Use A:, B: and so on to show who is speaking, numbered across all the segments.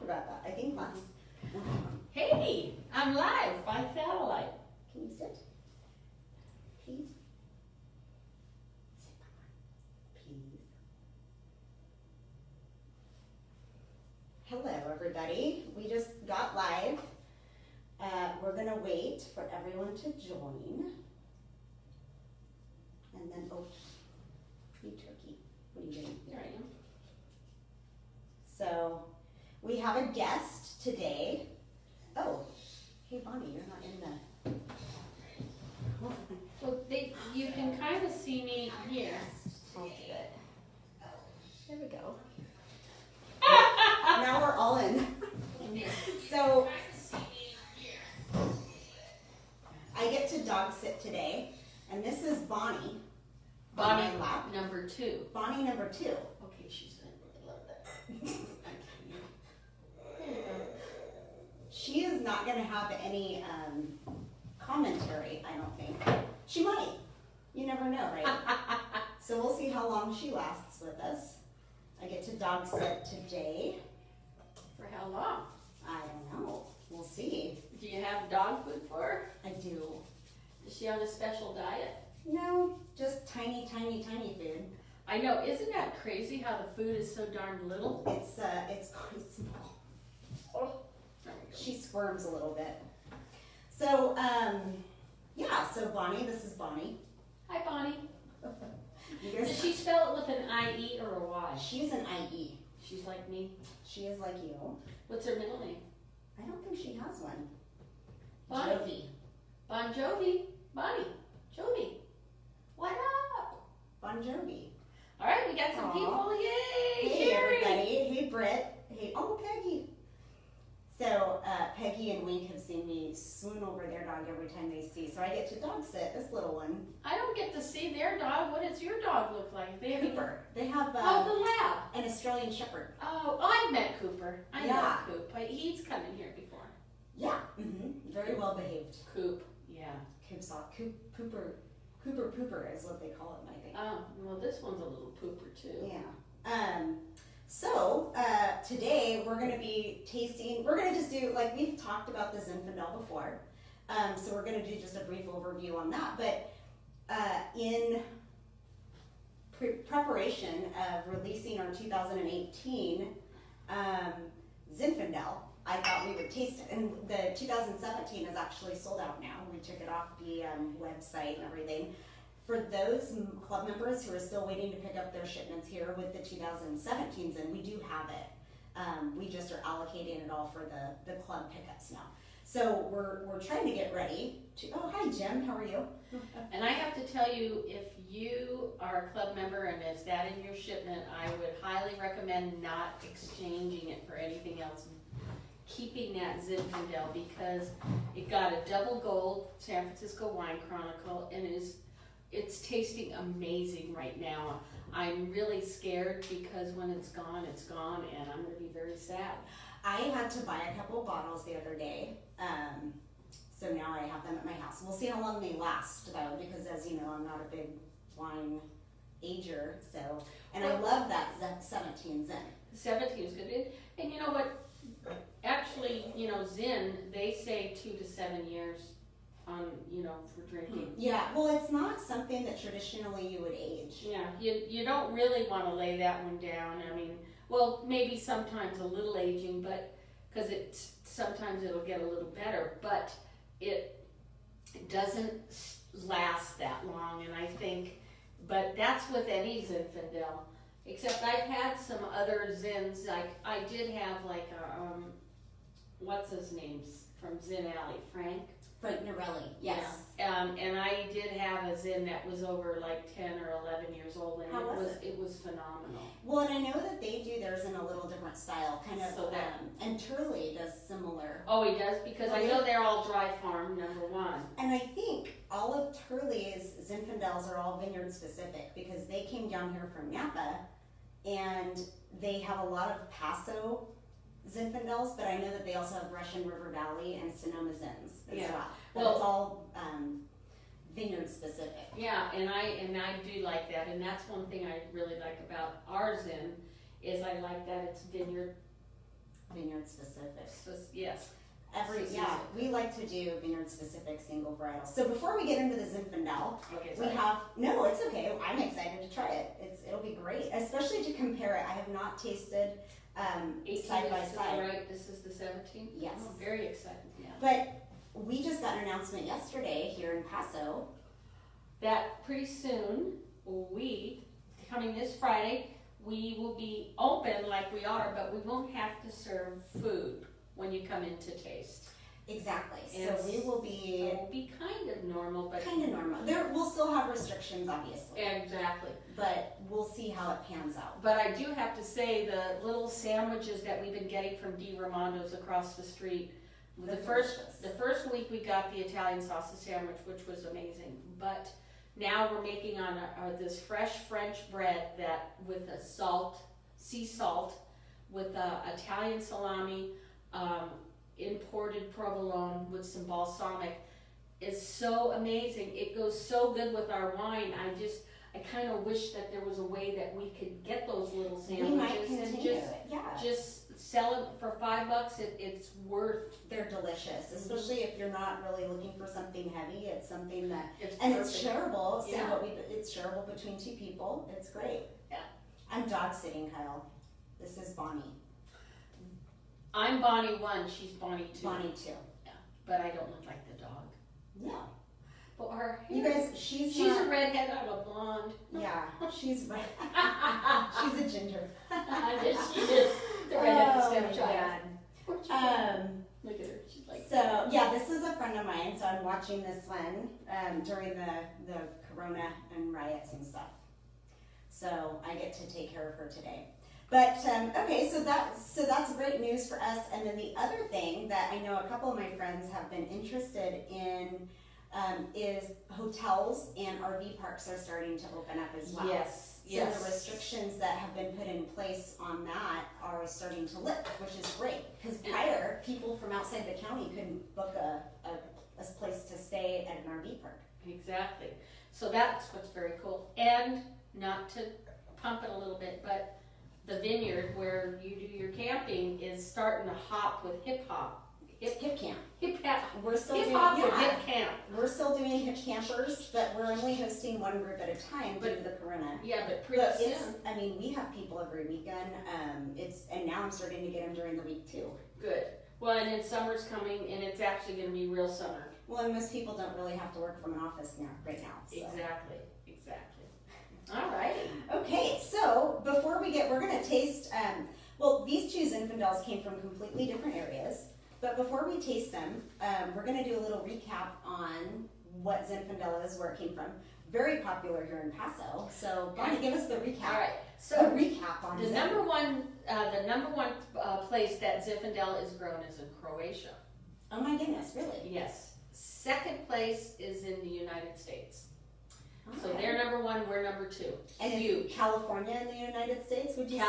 A: about that. I think last.
B: Hey, I'm live by satellite.
A: Can you sit? Please. Sit, please. Hello, everybody. We just got live. We're gonna wait for everyone to join. And then, oh, you turkey. What are you doing?
B: Here I am.
A: So, we have a guest today. Oh, hey Bonnie, you're not in the...
B: Well, you can kind of see me here.
A: I'll do it. There we go. Now we're all in. So, I get to dog sit today, and this is Bonnie.
B: Bonnie
A: on my lap.
B: number 2.
A: Bonnie number 2.
B: Okay, she's gonna really love that. There you go.
A: She is not going to have any commentary, I don't think. She might. You never know, right? So we'll see how long she lasts with us. I get to dog sit today.
B: For how long?
A: I don't know. We'll see.
B: Do you have dog food for her?
A: I do.
B: Is she on a special diet?
A: No, just tiny, tiny, tiny food.
B: I know. Isn't that crazy how the food is so darn little?
A: It's quite small.
B: Oh, there we go.
A: She squirms a little bit. So, yeah, so Bonnie, this is Bonnie.
B: Hi, Bonnie.
A: You guys-
B: Does she spell it with an I-E or a Y?
A: She's an IE.
B: She's like me.
A: She is like you.
B: What's her middle name?
A: I don't think she has one.
B: Bonnie.
A: Jovi.
B: Bon Jovi. Bonnie. Jovi. What up?
A: Bon Jovi.
B: All right, we got some
A: Aw.
B: people. Yay!
A: Hey
B: Sherry.
A: everybody. Hey Britt. Hey, oh Peggy. So Peggy and Wink have seen me swoon over their dog every time they see. So I get to dog sit this little one.
B: I don't get to see their dog. What does your dog look like? They have
A: Cooper. They have
B: the lab.
A: an Australian Shepherd.
B: Oh, I've met Cooper. I
A: Yeah.
B: love Coop. He's come in here before.
A: Yeah. Very well behaved.
B: Coop. Yeah.
A: Cooper is what they call him, I think.
B: Oh, well, this one's a little pooper too.
A: Yeah. So today we're going to be tasting, we're going to just do, like we've talked about the Zinfandel before, so we're going to do just a brief overview on that, but in preparation of releasing our 2018 Zinfandel, I thought we would taste it, and the 2017 is actually sold out now. We took it off the website and everything. For those club members who are still waiting to pick up their shipments here with the 2017s, and we do have it. We just are allocating it all for the club pickups now. So we're trying to get ready to, oh, hi Jim, how are you?
B: And I have to tell you, if you are a club member and is that in your shipment, I would highly recommend not exchanging it for anything else. Keeping that Zinfandel, because it got a double gold San Francisco Wine Chronicle and it's tasting amazing right now. I'm really scared because when it's gone, and I'm going to be very sad.
A: I had to buy a couple bottles the other day, so now I have them at my house. We'll see how long they last though, because as you know, I'm not a big wine ager, so, and I love that 17 Zin.
B: 17 is good. And you know what? Actually, you know, Zin, they say 2 to 7 years on, you know, for drinking.
A: Yeah, well, it's not something that traditionally you would age.
B: Yeah, you don't really want to lay that one down. I mean, well, maybe sometimes a little aging, but because sometimes it'll get a little better, but it doesn't last that long. And I think, but that's with any Zinfandel. Except I've had some other Zins, like I did have like a, what's his name from Zin Alley, Frank
A: Norelli, yes.
B: Yeah. And I did have a Zin that was over like 10 or 11 years old, and
A: How was
B: it was phenomenal.
A: Well, and I know that they do theirs in a little different style, kind of,
B: So
A: and Turley does similar.
B: Oh, he does? Because I know they're all dry farm, number one.
A: And I think all of Turley's Zinfandels are all vineyard specific, because they came down here from Napa, and they have a lot of Paso Zinfandels, but I know that they also have Russian River Valley and Sonoma Zins as well. But
B: Well,
A: it's all vineyard specific.
B: Yeah, and I do like that, and that's one thing I really like about our Zin, is I like that it's vineyard
A: vineyard specific.
B: Yes.
A: We like to do vineyard specific single varietals. So before we get into the Zinfandel,
B: Okay,
A: it's okay. I'm excited to try it. It'll be great, especially to compare it. I have not tasted side by side.
B: Right, this is the 17th.
A: Yes.
B: Oh, very excited. Yeah.
A: But we just got an announcement yesterday here in Paso
B: that pretty soon coming this Friday, we will be open like we are, but we won't have to serve food when you come in to taste.
A: Exactly.
B: And
A: so we will be.
B: It will be kind of normal, but
A: kind of normal. We'll still have restrictions, obviously.
B: Exactly.
A: But we'll see how it pans out.
B: But I do have to say the little sandwiches that we've been getting from Di Ramondo's across the street. The first week we got the Italian sausage sandwich, which was amazing. But now we're making on this fresh French bread that with a sea salt, with Italian salami. Imported provolone with some balsamic is so amazing. It goes so good with our wine. I kind of wish that there was a way that we could get those little sandwiches and just sell it for $5. It's worth.
A: They're delicious, especially if you're not really looking for something heavy. It's something that it's shareable. So it's shareable between two people. It's great.
B: Yeah.
A: I'm dog sitting, Kyle. This is Bonnie.
B: I'm Bonnie 1, she's Bonnie 2.
A: Bonnie 2.
B: Yeah, but I don't look like the dog.
A: No.
B: But her hair,
A: you guys, she's
B: a redhead, I'm a blonde.
A: Yeah, she's red. She's a ginger.
B: She is the redhead stepchild.
A: Look
B: at her, she's like.
A: So yeah, this is a friend of mine. So I'm watching this one during the Corona and riots and stuff. So I get to take care of her today. But okay, so that's great news for us. And then the other thing that I know a couple of my friends have been interested in is hotels and RV parks are starting to open up as well.
B: Yes.
A: So the restrictions that have been put in place on that are starting to lift, which is great. Because prior, people from outside the county couldn't book a place to stay at an RV park.
B: Exactly. So that's what's very cool. And not to pump it a little bit, but the vineyard where you do your camping is starting to hop with hip hop.
A: Hip camp.
B: We're still
A: doing
B: hip camp.
A: We're still doing hip campers, but we're only hosting one group at a time due to the Corona.
B: Yeah, but pretty soon.
A: I mean, we have people every weekend. And now I'm starting to get them during the week too.
B: Good. Well, and then summer's coming, and it's actually going to be real summer.
A: Well, and most people don't really have to work from an office right now. So.
B: Exactly. All right.
A: Okay, so before we're going to taste, these two Zinfandels came from completely different areas, but before we taste them, we're going to do a little recap on what Zinfandel is, where it came from. Very popular here in Paso, so Bonnie, give us the recap.
B: All right, so
A: a recap on
B: the number one place that Zinfandel is grown is in Croatia.
A: Oh my goodness, really?
B: Yes. Second place is in the United States. So
A: Okay.
B: they're number one, we're number two.
A: And
B: huge.
A: Is California in the United States, would you say?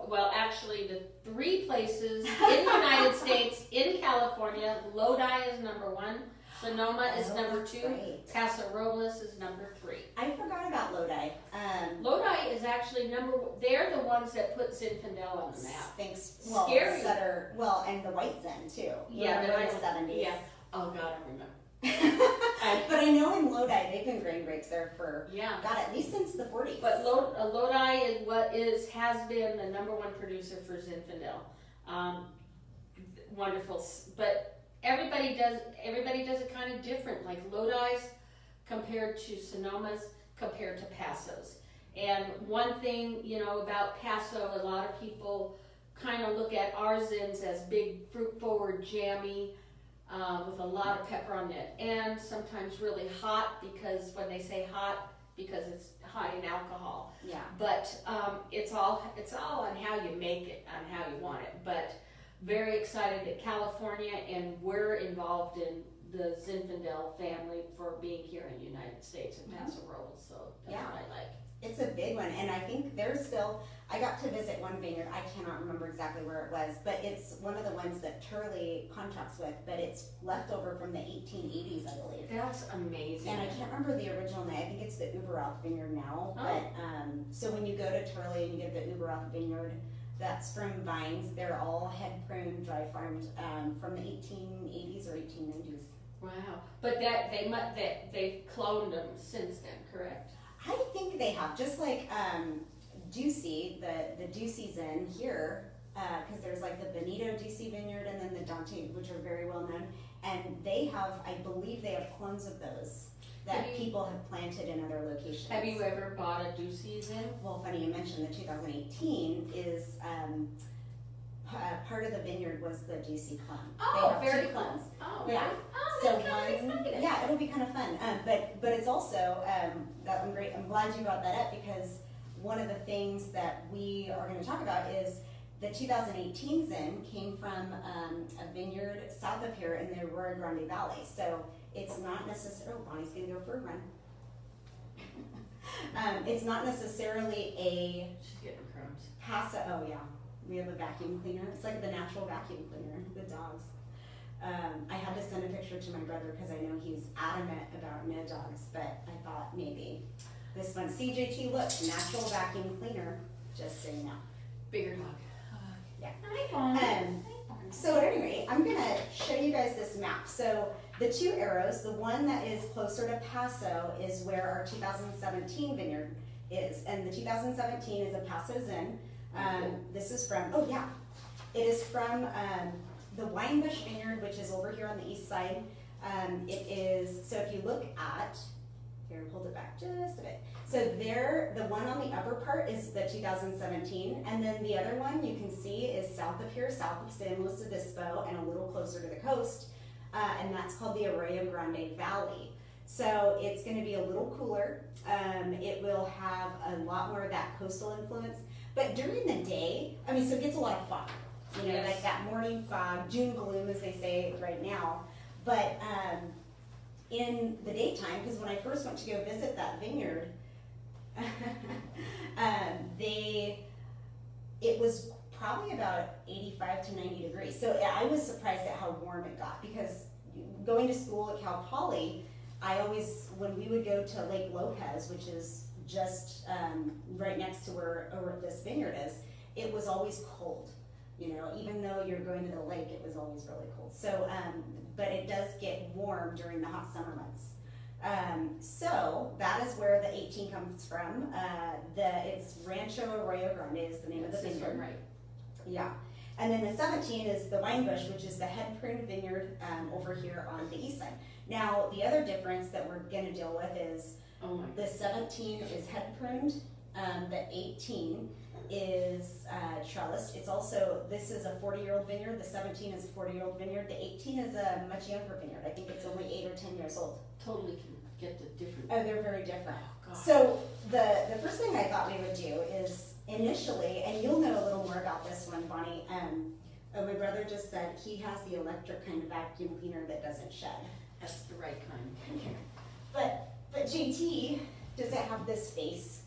B: Well, actually, the three places in the United States, in California, Lodi is number one, Sonoma is number two,
A: great.
B: Paso Robles is number three.
A: I forgot about Lodi.
B: Lodi is actually they're the ones that put Zinfandel on the map.
A: Thanks.
B: Scary.
A: Sutter, and the White Zen too.
B: Yeah,
A: in the 70s.
B: Yeah. Oh God, I remember.
A: But I know in Lodi they've been grain breaks there for at least since the 40s.
B: But Lodi has been the number one producer for Zinfandel. Wonderful, but everybody does it kind of different. Like Lodi's compared to Sonoma's, compared to Paso's. And one thing about Paso, a lot of people kind of look at our Zins as big, fruit forward, jammy. With a lot of pepper on it, and sometimes really hot, because when they say hot, because it's high in alcohol.
A: Yeah.
B: But it's all on how you make it, on how you want it. But very excited at California, and we're involved in the Zinfandel family for being here in the United States in Paso Robles. So that's what I like.
A: It's a big one, and I think there's still. I got to visit one vineyard. I cannot remember exactly where it was, but it's one of the ones that Turley contracts with. But it's left over from the 1880s, I believe.
B: That's amazing.
A: And I can't remember the original name. I think it's the Uberroth Vineyard now. Oh. But so when you go to Turley and you get the Uberroth Vineyard, That's from vines. They're all head-pruned, dry-farmed from the 1880s or 1890s.
B: Wow. But they've cloned them since then, correct?
A: I think they have, just like Ducey, the Ducey's in here, because there's like the Benito Ducey Vineyard and then the Dante, which are very well known. And they have, I believe they have clones of those that people have planted in other locations.
B: Have you ever bought a Ducey's in?
A: Well, funny you mentioned the 2018 is part of the vineyard was the Ducey clone.
B: Oh,
A: they have
B: very
A: two clones.
B: Oh,
A: yeah.
B: Oh,
A: So
B: that's kind of exciting.
A: yeah, it'll be kind of fun. But it's also I'm great. I'm glad you brought that up because one of the things that we are going to talk about is the 2018 Zin came from a vineyard south of here in the Arroyo Grande Valley. So it's not necessarily. Oh, Bonnie's going to go for a run. It's not necessarily a.
B: She's getting crumbs.
A: Oh yeah, we have a vacuum cleaner. It's like the natural vacuum cleaner. The dogs. I had to send a picture to my brother because I know he's adamant about no dogs, but I thought maybe this one. CJT, look, natural vacuum cleaner. Just so you know.
B: Bigger dog.
A: Yeah.
B: Hi, Bonnie.
A: So at any rate, I'm gonna show you guys this map. So the two arrows, the one that is closer to Paso is where our 2017 vineyard is, and the 2017 is a Paso Zin. This is from, oh yeah, it is from the Winebush Vineyard, which is over here on the east side. It is, so if you look at, here, hold it back just a bit. So there, the one on the upper part is the 2017, and then the other one you can see is south of here, south of San Luis Obispo, and a little closer to the coast, and that's called the Arroyo Grande Valley. So it's going to be a little cooler. It will have a lot more of that coastal influence, but during the day, I mean, so it gets a lot of fog. You know,
B: Yes.
A: like that morning fog, June gloom, as they say right now. But in the daytime, because when I first went to go visit that vineyard, it was probably about 85 to 90 degrees. So I was surprised at how warm it got because going to school at Cal Poly, I always, when we would go to Lake Lopez, which is just right next to where this vineyard is, it was always cold. You know, even though you're going to the lake, it was always really cold. So, but it does get warm during the hot summer months. So that is where the 18 comes from. It's Rancho Arroyo Grande is the name of the vineyard.
B: Right.
A: Yeah. And then the 17 is the Winebush, which is the head-pruned vineyard over here on the east side. Now, the other difference that we're going to deal with is the 17 is head-pruned, the 18 is trellised. It's also, this is a 40-year-old vineyard, the 17 is a 40-year-old vineyard, the 18 is a much younger vineyard. I think it's only 8 or 10 years old.
B: Totally can get the different.
A: Oh, they're very different.
B: Oh,
A: so the first thing I thought we would do is initially, and you'll know a little more about this one, Bonnie. My brother just said he has the electric kind of vacuum cleaner that doesn't shed.
B: That's the right kind.
A: But JT, does it have this face?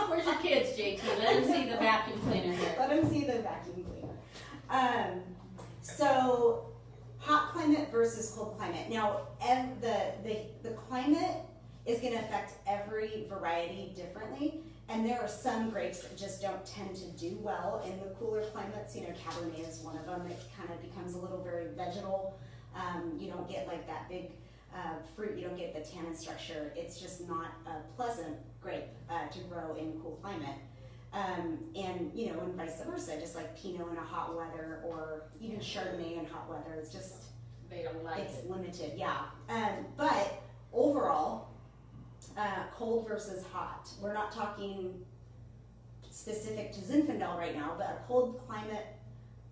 B: Where's your kids, JT? Let them see the vacuum cleaner here.
A: Let them see the vacuum cleaner. So hot climate versus cold climate. Now, the climate is going to affect every variety differently, and there are some grapes that just don't tend to do well in the cooler climates. You know, Cabernet is one of them. It kind of becomes a little very vegetal. You don't get like that big fruit. You don't get the tannin structure. It's just not a pleasant grape to grow in cool climate. And you know, and vice versa, just like Pinot in a hot weather or even Chardonnay in hot weather, it's just,
B: They don't like
A: it's
B: it.
A: limited, yeah. But overall, cold versus hot. We're not talking specific to Zinfandel right now, but a cold climate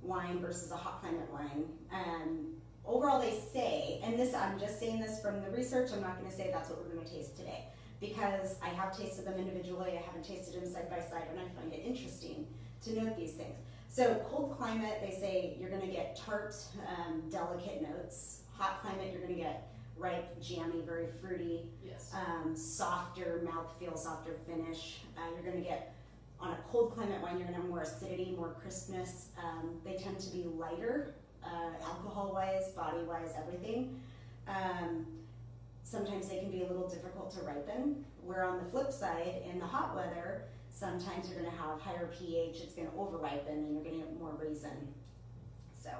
A: wine versus a hot climate wine. Overall, they say, and this, I'm just saying this from the research, I'm not going to say that's what we're going to taste today, because I have tasted them individually, I haven't tasted them side by side, and I find it interesting to note these things. So cold climate, they say you're going to get tart, delicate notes. Hot climate, you're going to get ripe, jammy, very fruity,
B: Yes.
A: softer mouthfeel, softer finish. You're going to get, on a cold climate wine, you're going to have more acidity, more crispness. They tend to be lighter, alcohol-wise, body-wise, everything. Sometimes they can be a little difficult to ripen, where on the flip side, in the hot weather, Sometimes you're going to have higher pH, it's going to over ripen, and you're going to get more raisin. So,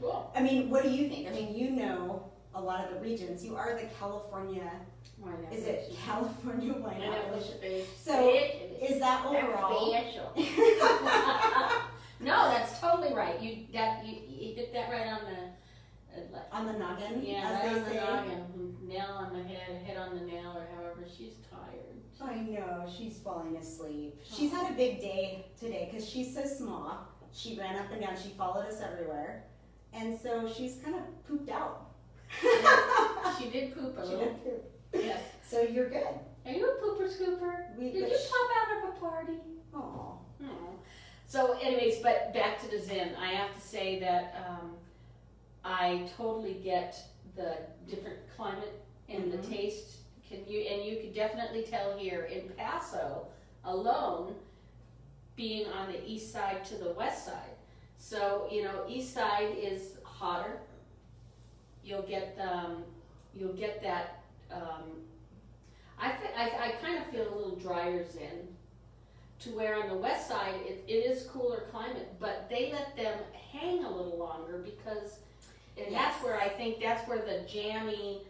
B: Cool.
A: I mean, what do you think? I mean, you know a lot of the regions. You are the California, is it California wine appellation? So, is that overall?
B: No, that's totally right. You hit that right on the
A: noggin,
B: yeah,
A: as
B: right
A: they
B: on the
A: say.
B: noggin, nail on the head on the nail, or however. She's tired.
A: I know, she's falling asleep. She's had a big day today because she's so small. She ran up and down. She followed us everywhere, and so she's kind of pooped out.
B: She did poop a
A: She
B: little.
A: did poop.
B: Yes.
A: So you're good.
B: Are you a pooper scooper? Did you pop out of a party?
A: Oh.
B: So anyways, but back to the Zin. I have to say that I totally get the different climate and the taste. You could definitely tell here in Paso alone, being on the east side to the west side. So, you know, east side is hotter. You'll get that, I kind of feel a little drier Zin, to where on the west side it is cooler climate, but they let them hang a little longer because, and that's where I think that's where the jammy,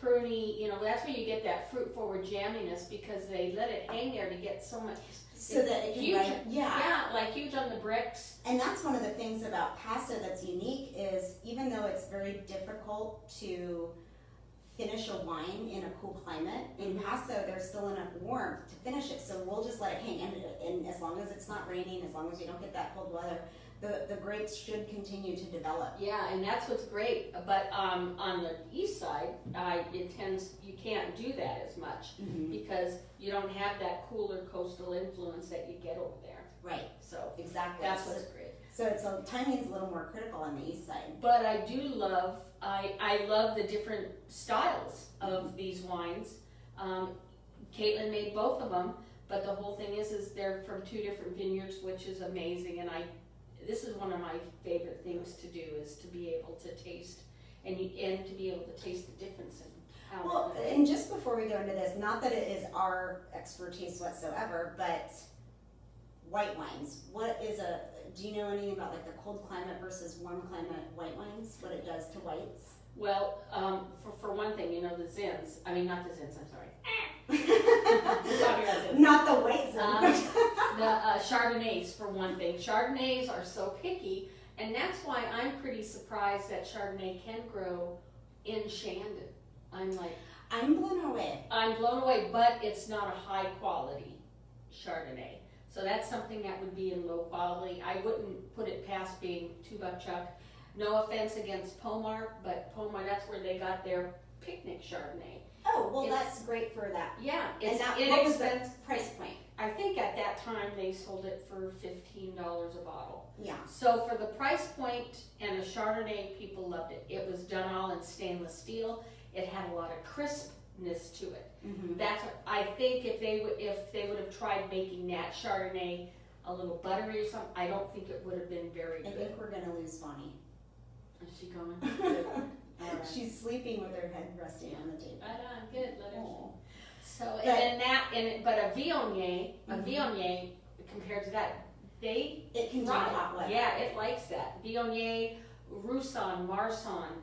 B: pruny, you know, that's where you get that fruit forward jamminess, because they let it hang there to get so much.
A: So that it can ripen.
B: Yeah, like huge on the bricks.
A: And that's one of the things about Paso that's unique is even though it's very difficult to finish a wine in a cool climate, in Paso there's still enough warmth to finish it. So we'll just let it hang. And as long as it's not raining, as long as you don't get that cold weather, the grapes should continue to develop.
B: Yeah, and that's what's great. But on the east side, you can't do that as much because you don't have that cooler coastal influence that you get over there.
A: Right.
B: So
A: exactly.
B: That's what's great.
A: So timing's a little more critical on the east side.
B: But I do love, I love the different styles of these wines. Caitlin made both of them, but the whole thing is they're from 2 different vineyards, which is amazing. And this is one of my favorite things to do, is to be able to taste and to be able to taste the difference in how.
A: Well, and just before we go into this, not that it is our expertise whatsoever, but white wines. Do you know anything about like the cold climate versus warm climate white wines? What it does to whites?
B: Well, for one thing, you know, the Zins. I mean, not the Zins. I'm sorry.
A: Not the white Zins.
B: The Chardonnays, for one thing. Chardonnays are so picky, and that's why I'm pretty surprised that Chardonnay can grow in Shandon.
A: I'm blown away.
B: I'm blown away, but it's not a high quality Chardonnay. So that's something that would be in low quality. I wouldn't put it past being 2 Buck Chuck. No offense against Pomar, but Pomar, that's where they got their picnic Chardonnay.
A: Oh, well, that's great for that.
B: Yeah,
A: it's
B: inexpensive.
A: What was the price point?
B: I think at that time they sold it for $15 a bottle.
A: Yeah.
B: So for the price point and a Chardonnay, people loved it. It was done all in stainless steel. It had a lot of crispness to it. That's what I think. If they would have tried making that Chardonnay a little buttery or something, I don't think it would have been very good.
A: I think we're gonna lose Bonnie.
B: Is she going? Good. All right.
A: She's sleeping with her head resting on the table.
B: Right on, good. Let her. So
A: But
B: a Viognier compared to that,
A: it can do hot weather.
B: Yeah, it likes that. Viognier, Roussan, Marsanne,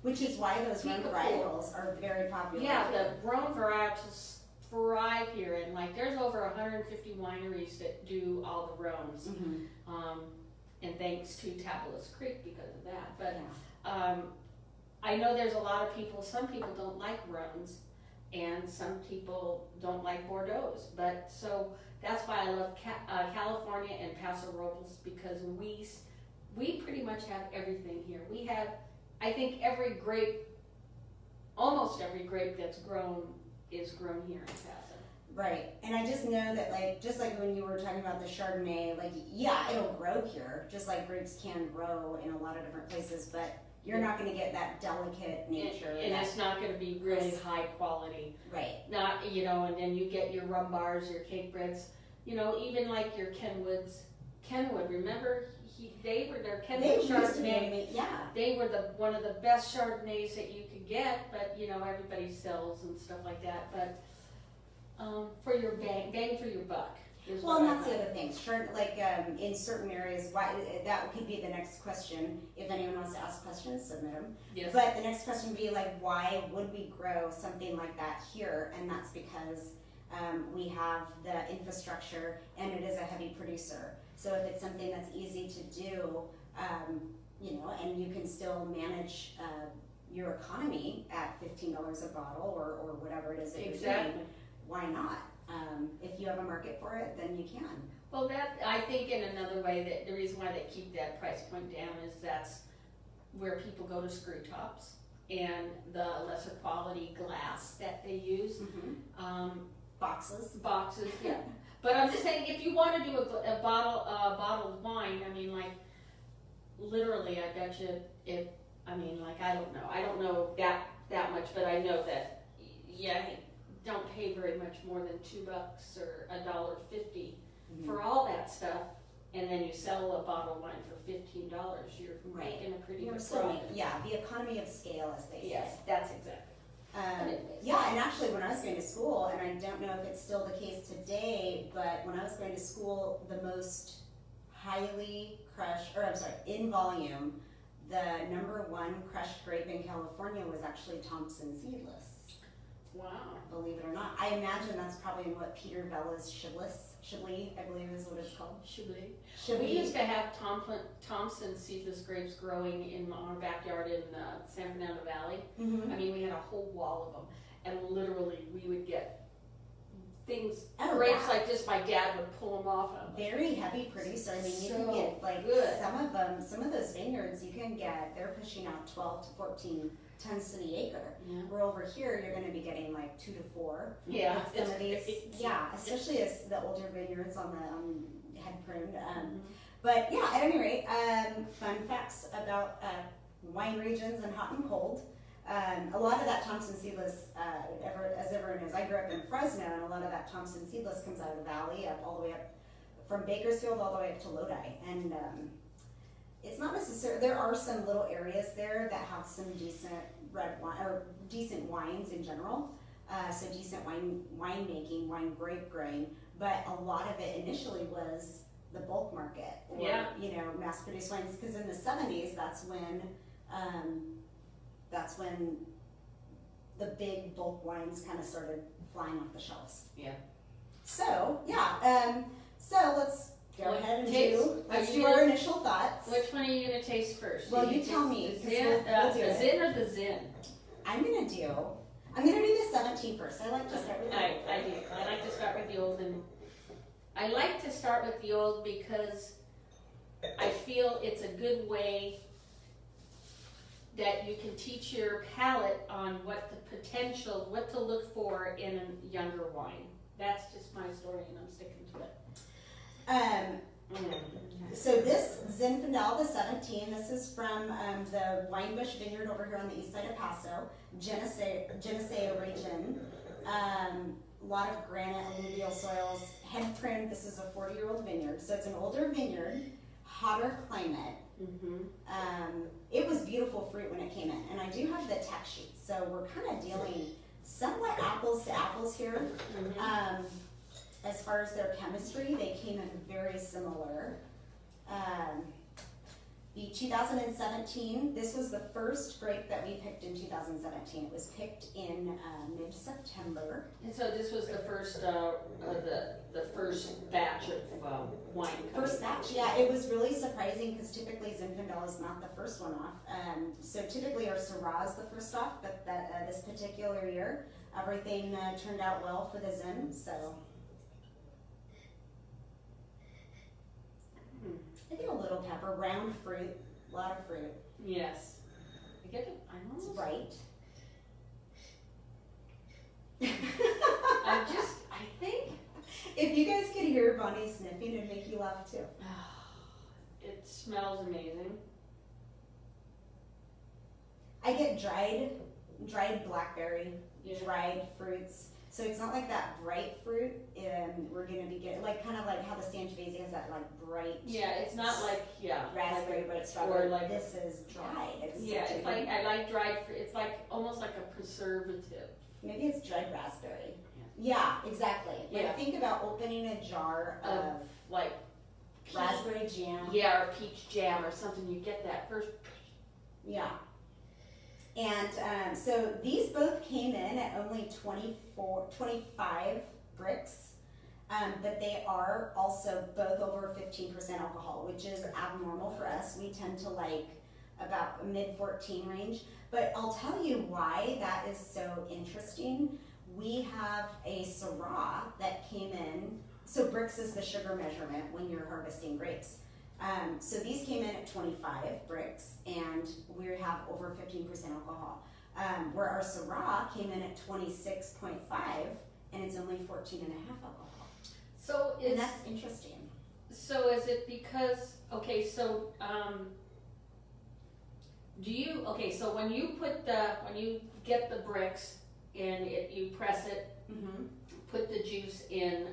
A: which is why those Rhone varietals are very popular.
B: Yeah, the Rhone varietals thrive here, and there's over 150 wineries that do all the Rhones, and thanks to Tabulous Creek because of that. But I know there's a lot of people. Some people don't like Rhones, and some people don't like Bordeaux's. But so that's why I love California and Paso Robles, because we pretty much have everything here. We have, I think, almost every grape that's grown is grown here in Paso.
A: Right, and I just know that just like when you were talking about the Chardonnay, it'll grow here, just like grapes can grow in a lot of different places, but you're not going to get that delicate nature.
B: And it's not going to be really high quality.
A: Right.
B: Not, and then you get your rum bars, your cake breads, even like your Kenwoods. Kenwood, remember? They were their Kenwood Chardonnay. They were one of the best Chardonnays that you could get, but everybody sells and stuff like that. But for your bang for your buck.
A: Well, and that's the other thing. Sure, like in certain areas, why that could be the next question. If anyone wants to ask questions, submit them.
B: Yes.
A: But the next question would be like, why would we grow something like that here? And that's because we have the infrastructure, and it is a heavy producer. So if it's something that's easy to do, you know, and you can still manage your economy at $15 a bottle or whatever it is that you're doing, why not? If you have a market for it, then you can.
B: Well, that, I think in another way, that the reason why they keep that price point down is that's where people go to screw tops and the lesser quality glass that they use.
A: Boxes,
B: yeah. But I'm just saying, if you want to do a bottled wine, I mean, like, literally, I bet you I don't know that much, but I know that, yeah, don't pay very much more than $2 or $1.50 for all that stuff, and then you sell a bottle of wine for $15. You're making a pretty good profit.
A: Yeah, the economy of scale, as they say.
B: Yes, that's exactly.
A: Yeah, and actually when I was going to school, and I don't know if it's still the case today, but when I was going to school, the most highly crushed, in volume, the #1 crushed grape in California was actually Thompson Seedless.
B: Wow.
A: Believe it or not. I imagine that's probably what Peter Bella's Chablis, I believe is what it's called.
B: We used to have Thompson seedless grapes growing in our backyard in San Fernando Valley. I mean, we had a whole wall of them, and literally we would get grapes like this. My dad would pull them off.
A: Very heavy producer. I mean, you can get like some of those vineyards you can get, they're pushing out 12 to 14 tons to the acre.
B: Yeah.
A: Where over here you're going to be getting like 2 to 4.
B: Yeah.
A: Some of these, especially as the older vineyards on the head pruned. But yeah, at any rate, fun facts about wine regions and hot and cold. A lot of that Thompson Seedless, as everyone knows, I grew up in Fresno, and a lot of that Thompson Seedless comes out of the valley, all the way up from Bakersfield all the way up to Lodi. And it's not necessarily, there are some little areas there that have some decent red wine, or decent wines in general. So decent wine making, wine grape growing, but a lot of it initially was the bulk market, or you know, mass produced wines, because in the 70s, that's when the big bulk wines kind of started flying off the shelves. Yeah. So so let's go ahead and let's do our initial thoughts.
B: Which one are you going to taste first?
A: Well, you tell me.
B: The Zin or the Zin?
A: I'm going to do the 17 first. I like to start with the old.
B: I do. I like to start with the old, and I like to start with the old because I feel it's a good way that you can teach your palate on what to look for in a younger wine. That's just my story, and I'm sticking to it.
A: So this Zinfandel, the 17, this is from the Winebush Vineyard over here on the east side of Paso, Geneseo region. A lot of granite, alluvial soils, head pruned. This is a 40-year-old vineyard, so it's an older vineyard, hotter climate. It was beautiful fruit when it came in, and I do have the tech sheets, so we're kind of dealing somewhat apples to apples here. As far as their chemistry, they came in very similar. The 2017, this was the first grape that we picked in 2017. It was picked in mid-September.
B: And so this was the first batch of wine.
A: First batch, yeah. It was really surprising because typically Zinfandel is not the first one off. So typically our Syrah is the first off, but this particular year, everything turned out well for the Zin. So I get a little pepper, round fruit, a lot of fruit.
B: Yes. I get it.
A: It's bright.
B: I think.
A: If you guys could hear Bonnie sniffing, it'd make you laugh too.
B: It smells amazing.
A: I get dried blackberry, dried fruits. So it's not like that bright fruit, and we're gonna be getting kind of like how the Sangiovese has that bright.
B: Yeah, it's not
A: raspberry, but it's strawberry. Or this is dried.
B: It's I like dried fruit. It's almost like a preservative.
A: Maybe it's dried raspberry. Yeah, exactly. Like
B: Yeah.
A: think about opening a jar of
B: like
A: raspberry jam.
B: Yeah, or peach jam or something. You get that first.
A: Yeah. And so these both came in at only 25 bricks, but they are also both over 15% alcohol, which is abnormal for us. We tend to like about a mid-14 range. But I'll tell you why that is so interesting. We have a Syrah that came in. So bricks is the sugar measurement when you're harvesting grapes. So these came in at 25 bricks, and we have over 15% alcohol. Where our Syrah came in at 26.5, and it's only 14.5 alcohol.
B: So
A: and that's interesting.
B: So is it because, okay, so so when you get the bricks and you press it, put the juice in,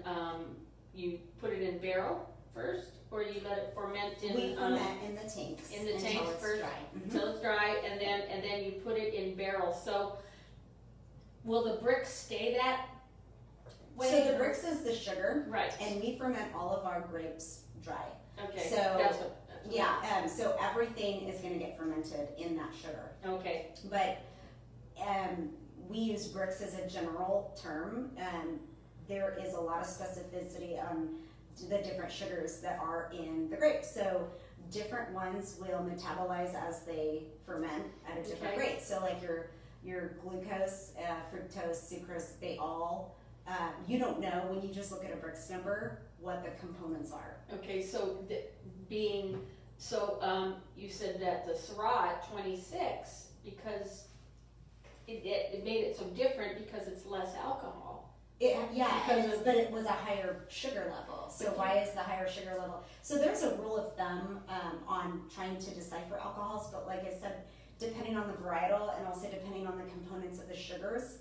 B: you put it in barrel first, or you let it ferment in?
A: We ferment in the tanks.
B: In the tanks first, until it's dry, and then you put it in barrel. So will the bricks stay that way?
A: So the bricks is the sugar,
B: right?
A: And we ferment all of our grapes dry.
B: Okay.
A: So
B: that's what
A: so everything is going to get fermented in that sugar.
B: Okay.
A: But we use bricks as a general term. There is a lot of specificity on the different sugars that are in the grapes. So different ones will metabolize as they ferment at a different rate. So like your glucose, fructose, sucrose, they all, you don't know when you just look at a bricks number what the components are.
B: Okay, so you said that the Syrah at 26, because it made it so different because it's less alcohol.
A: But it was a higher sugar level. So why is the higher sugar level? So there's a rule of thumb on trying to decipher alcohols, but like I said, depending on the varietal and also depending on the components of the sugars,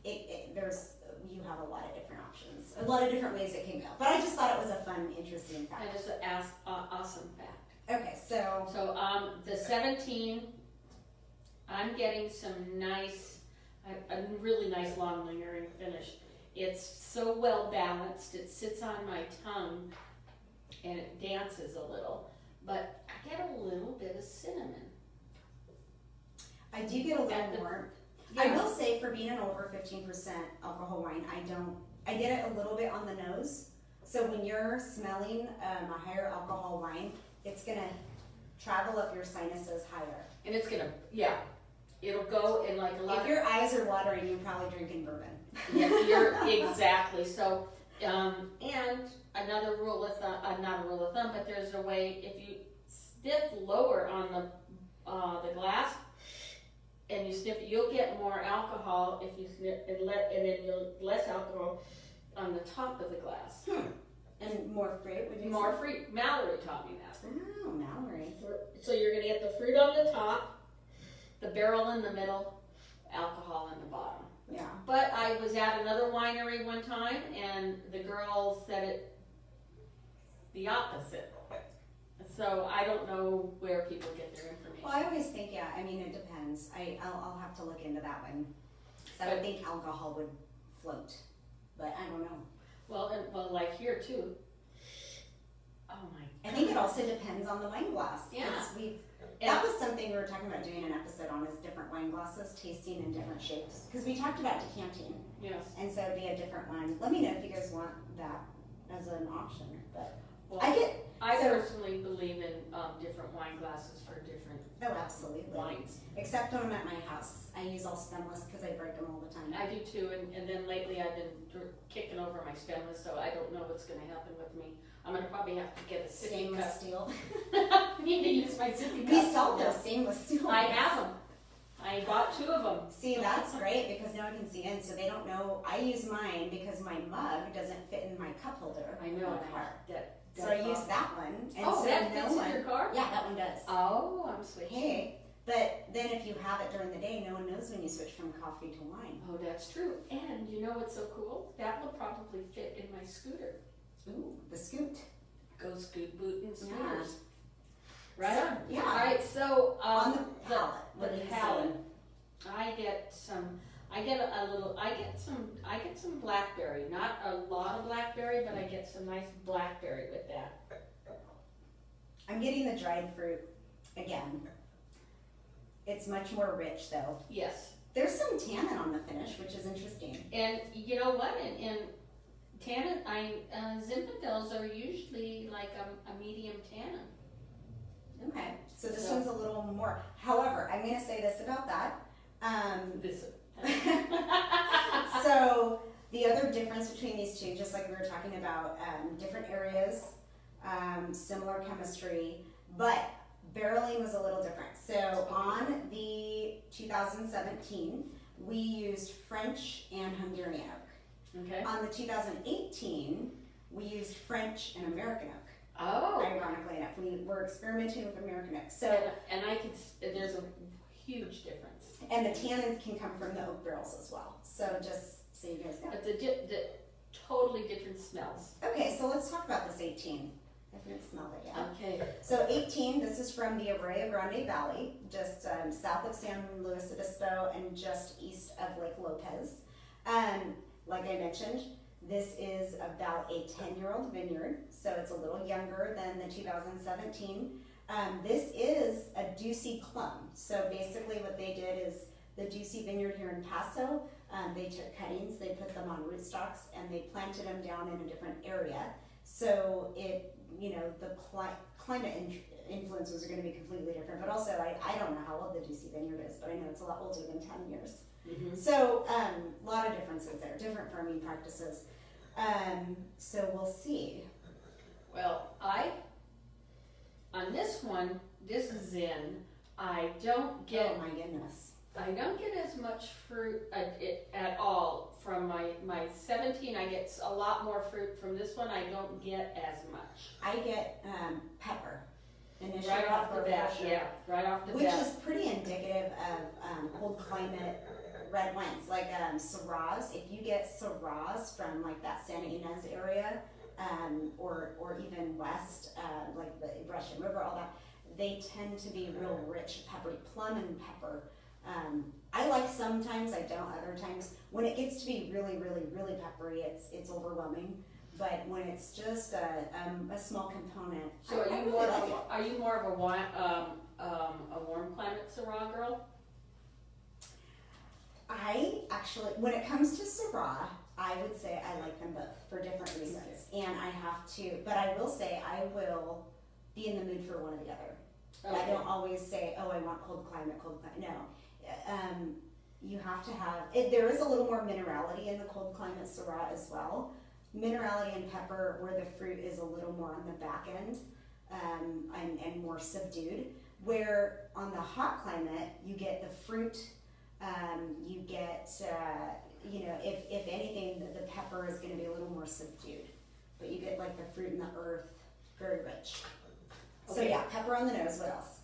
A: you have a lot of different options, a lot of different ways it can go. But I just thought it was a fun, interesting fact.
B: That is an awesome fact.
A: Okay, so
B: the 17, I'm getting some nice, a really nice long lingering finish. It's so well balanced. It sits on my tongue and it dances a little, but I get a little bit of cinnamon.
A: I do get a little more. Yeah. I will say, for being an over 15% alcohol wine, I get it a little bit on the nose. So when you're smelling a higher alcohol wine, it's gonna travel up your sinuses higher.
B: And it's gonna, it'll go in like a lot.
A: If your eyes are watering, you're probably drinking bourbon.
B: Yeah, exactly. So, and another rule of thumb, not a rule of thumb, but there's a way, if you sniff lower on the glass, and you sniff it, you'll get more alcohol if you sniff, and then you'll less alcohol on the top of the glass.
A: And more fruit, would you
B: More
A: say?
B: fruit. Mallory taught me that.
A: Oh, Mallory.
B: So you're going to get the fruit on the top, the barrel in the middle, alcohol in the bottom.
A: Yeah.
B: But I was at another winery one time, and the girl said it the opposite. So I don't know where people get their information.
A: Well, I always think, it depends. I'll have to look into that one. So I would think alcohol would float, but I don't know.
B: Well, like here too. Oh my!
A: I think it also depends on the wine glass.
B: Yeah.
A: That was something we were talking about doing an episode on, is different wine glasses, tasting in different shapes. Because we talked about decanting.
B: Yes.
A: And so it'd be a different one. Let me know if you guys want that as an option. But
B: well,
A: I
B: personally believe in different wine glasses for different
A: absolutely
B: wines.
A: Except when I'm at my house. I use all stemless because I break them all the time.
B: I do too, and then lately I've been kicking over my stemless, so I don't know what's going to happen with me. I'm going to probably have to get a sippy
A: Stainless
B: cup.
A: steel.
B: I need to use my sippy cup.
A: We sell those stainless steel.
B: I have them. I bought 2 of them.
A: See, that's great because no one can see in, so they don't know. I use mine because my mug doesn't fit in my cup holder.
B: I know.
A: In my car. So I use that one. And
B: so that
A: no
B: fits
A: one,
B: in your car?
A: Yeah, that one does.
B: Oh, I'm switching.
A: Hey, but then if you have it during the day, no one knows when you switch from coffee to wine.
B: Oh, that's true. And you know what's so cool? That will probably fit in my scooter.
A: Ooh, the scoot.
B: Go scoot boot and scooters.
A: Yeah.
B: Right on.
A: Yeah.
B: All right. So
A: on the palate.
B: The palate. I get I get some blackberry, not a lot of blackberry, but I get some nice blackberry with that.
A: I'm getting the dried fruit again. It's much more rich though.
B: Yes.
A: There's some tannin on the finish, which is interesting.
B: And you know what? And tannin, Zinfandels are usually like a medium tannin.
A: Okay, so this one's a little more. However, I'm going to say this about that. So the other difference between these two, just like we were talking about, different areas, similar chemistry, but barreling was a little different. So on the 2017, we used French and Hungarian oak.
B: Okay.
A: On the 2018, we used French and American oak.
B: Oh.
A: Ironically enough, we were experimenting with American oak. So,
B: and there's a huge difference.
A: And the tannins can come from the oak barrels as well. So just so you guys know.
B: But the totally different smells.
A: Okay, so let's talk about this 18. I haven't smelled it yet.
B: Okay.
A: So 18, this is from the Arroyo Grande Valley, just south of San Luis Obispo and just east of Lake Lopez. Like I mentioned, this is about a 10-year-old vineyard, so it's a little younger than the 2017. This is a Ducey Clum. So basically what they did is the Ducey Vineyard here in Paso, they took cuttings, they put them on rootstocks, and they planted them down in a different area. So it, the climate influences are going to be completely different. But also, I don't know how old the Ducey Vineyard is, but I know it's a lot older than 10 years. Mm-hmm. So a lot of differences there, different farming practices. So we'll see.
B: Well, on this one, this is Zin. I don't get.
A: Oh my goodness.
B: I don't get as much fruit at all from my 17. I get a lot more fruit. From this one, I don't get as much.
A: I get pepper. Initially
B: right off the bat, sure. Yeah, right off the bat.
A: Which is pretty indicative of cold climate red wines, like Syrahs. If you get Syrahs from like that Santa Ynez area, or even west, like the Russian River, all that, they tend to be real rich, peppery, plum and pepper. I like sometimes, I don't other times. When it gets to be really, really, really peppery, it's overwhelming. But when it's just a small component,
B: so are you more of a warm climate Syrah girl?
A: I actually, when it comes to Syrah, I would say I like them both for different reasons. And I have to, but I will say I will be in the mood for one or the other. Okay. I don't always say, oh, I want cold climate. No. You have to have, there is a little more minerality in the cold climate Syrah as well. Minerality and pepper where the fruit is a little more on the back end and more subdued. Where on the hot climate, you get the fruit, you get, if anything, the pepper is going to be a little more subdued. But you get like the fruit and the earth, very rich. Okay. So yeah, pepper on the nose. What else?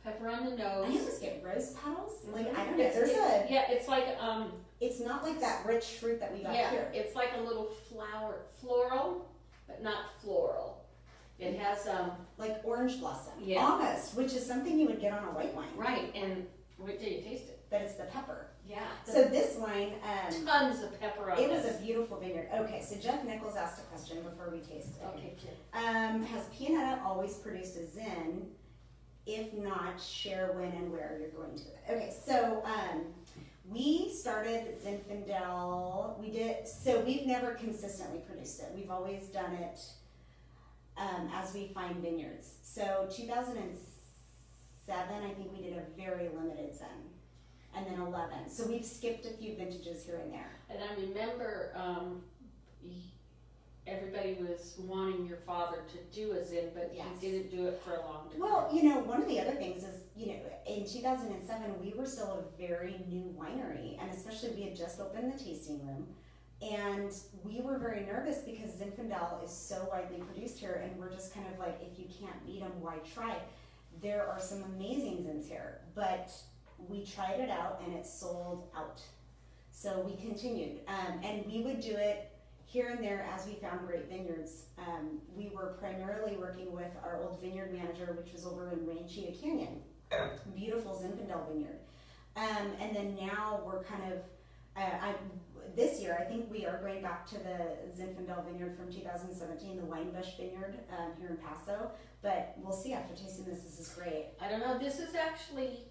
B: Pepper on the nose.
A: I always get rose petals. Like I don't know.
B: It's like
A: it's not like that rich fruit that we got here.
B: It's like a little floral, but not floral. It has
A: like orange blossom,
B: almost,
A: which is something you would get on a white wine.
B: Right, and wait till you taste it.
A: But it's the pepper.
B: Yeah.
A: So this wine,
B: tons of pepper on it.
A: It was a beautiful vineyard. Okay, so Jeff Nichols asked a question before we taste it.
B: Okay, Jeff.
A: Has Pianetta always produced a Zin? If not, share when and where you're going to it. Okay, so we started Zinfandel. We've never consistently produced it. We've always done it as we find vineyards. So 2007, I think we did a very limited Zin. And then 11. So we've skipped a few vintages here and there.
B: And I remember everybody was wanting your father to do a Zin, but he didn't do it for a long time.
A: Well, one of the other things is, in 2007, we were still a very new winery, and especially we had just opened the tasting room. And we were very nervous because Zinfandel is so widely produced here, and we're just kind of like, if you can't beat them, why try? There are some amazing Zins here, but we tried it out and it sold out. So we continued, and we would do it here and there as we found great vineyards. We were primarily working with our old vineyard manager, which was over in Ranchita Canyon, beautiful Zinfandel vineyard. And then now we're kind of, this year, I think we are going back to the Zinfandel vineyard from 2017, the Winebush vineyard here in Paso. But we'll see after tasting this. This is great.
B: I don't know. This is actually.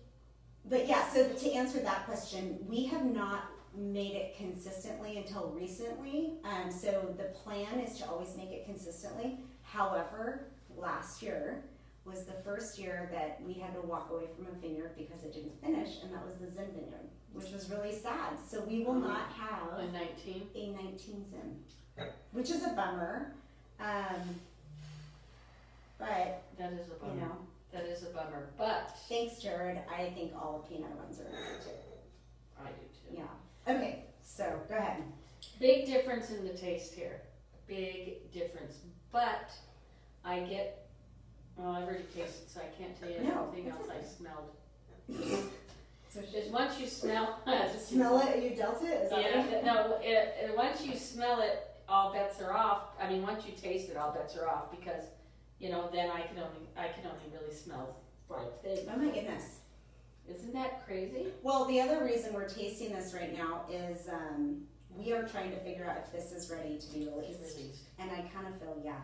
A: But yeah, so to answer that question, we have not made it consistently until recently. So the plan is to always make it consistently. However, last year was the first year that we had to walk away from a vineyard because it didn't finish, and that was the Zin vineyard, which was really sad. So we will not have
B: a 19
A: Zin, which is a bummer. But
B: that is a bummer.
A: You know,
B: that is a bummer. But
A: thanks, Jared. I think all of Pianetta ones are nice too.
B: I do too.
A: Yeah. Okay. So go ahead.
B: Big difference in the taste here. Big difference. But I get. Well, I already tasted, so I can't tell you anything else I smelled.
A: So
B: Just once you smell
A: smell it, you dealt it? Is that
B: yeah, no, once you smell it, all bets are off. I mean, once you taste it, all bets are off because, you know, then I can only really smell 5 things.
A: Oh my goodness.
B: Isn't that crazy?
A: Well, the other reason we're tasting this right now is we are trying to figure out if this is ready to be released. And I kind of feel, yeah.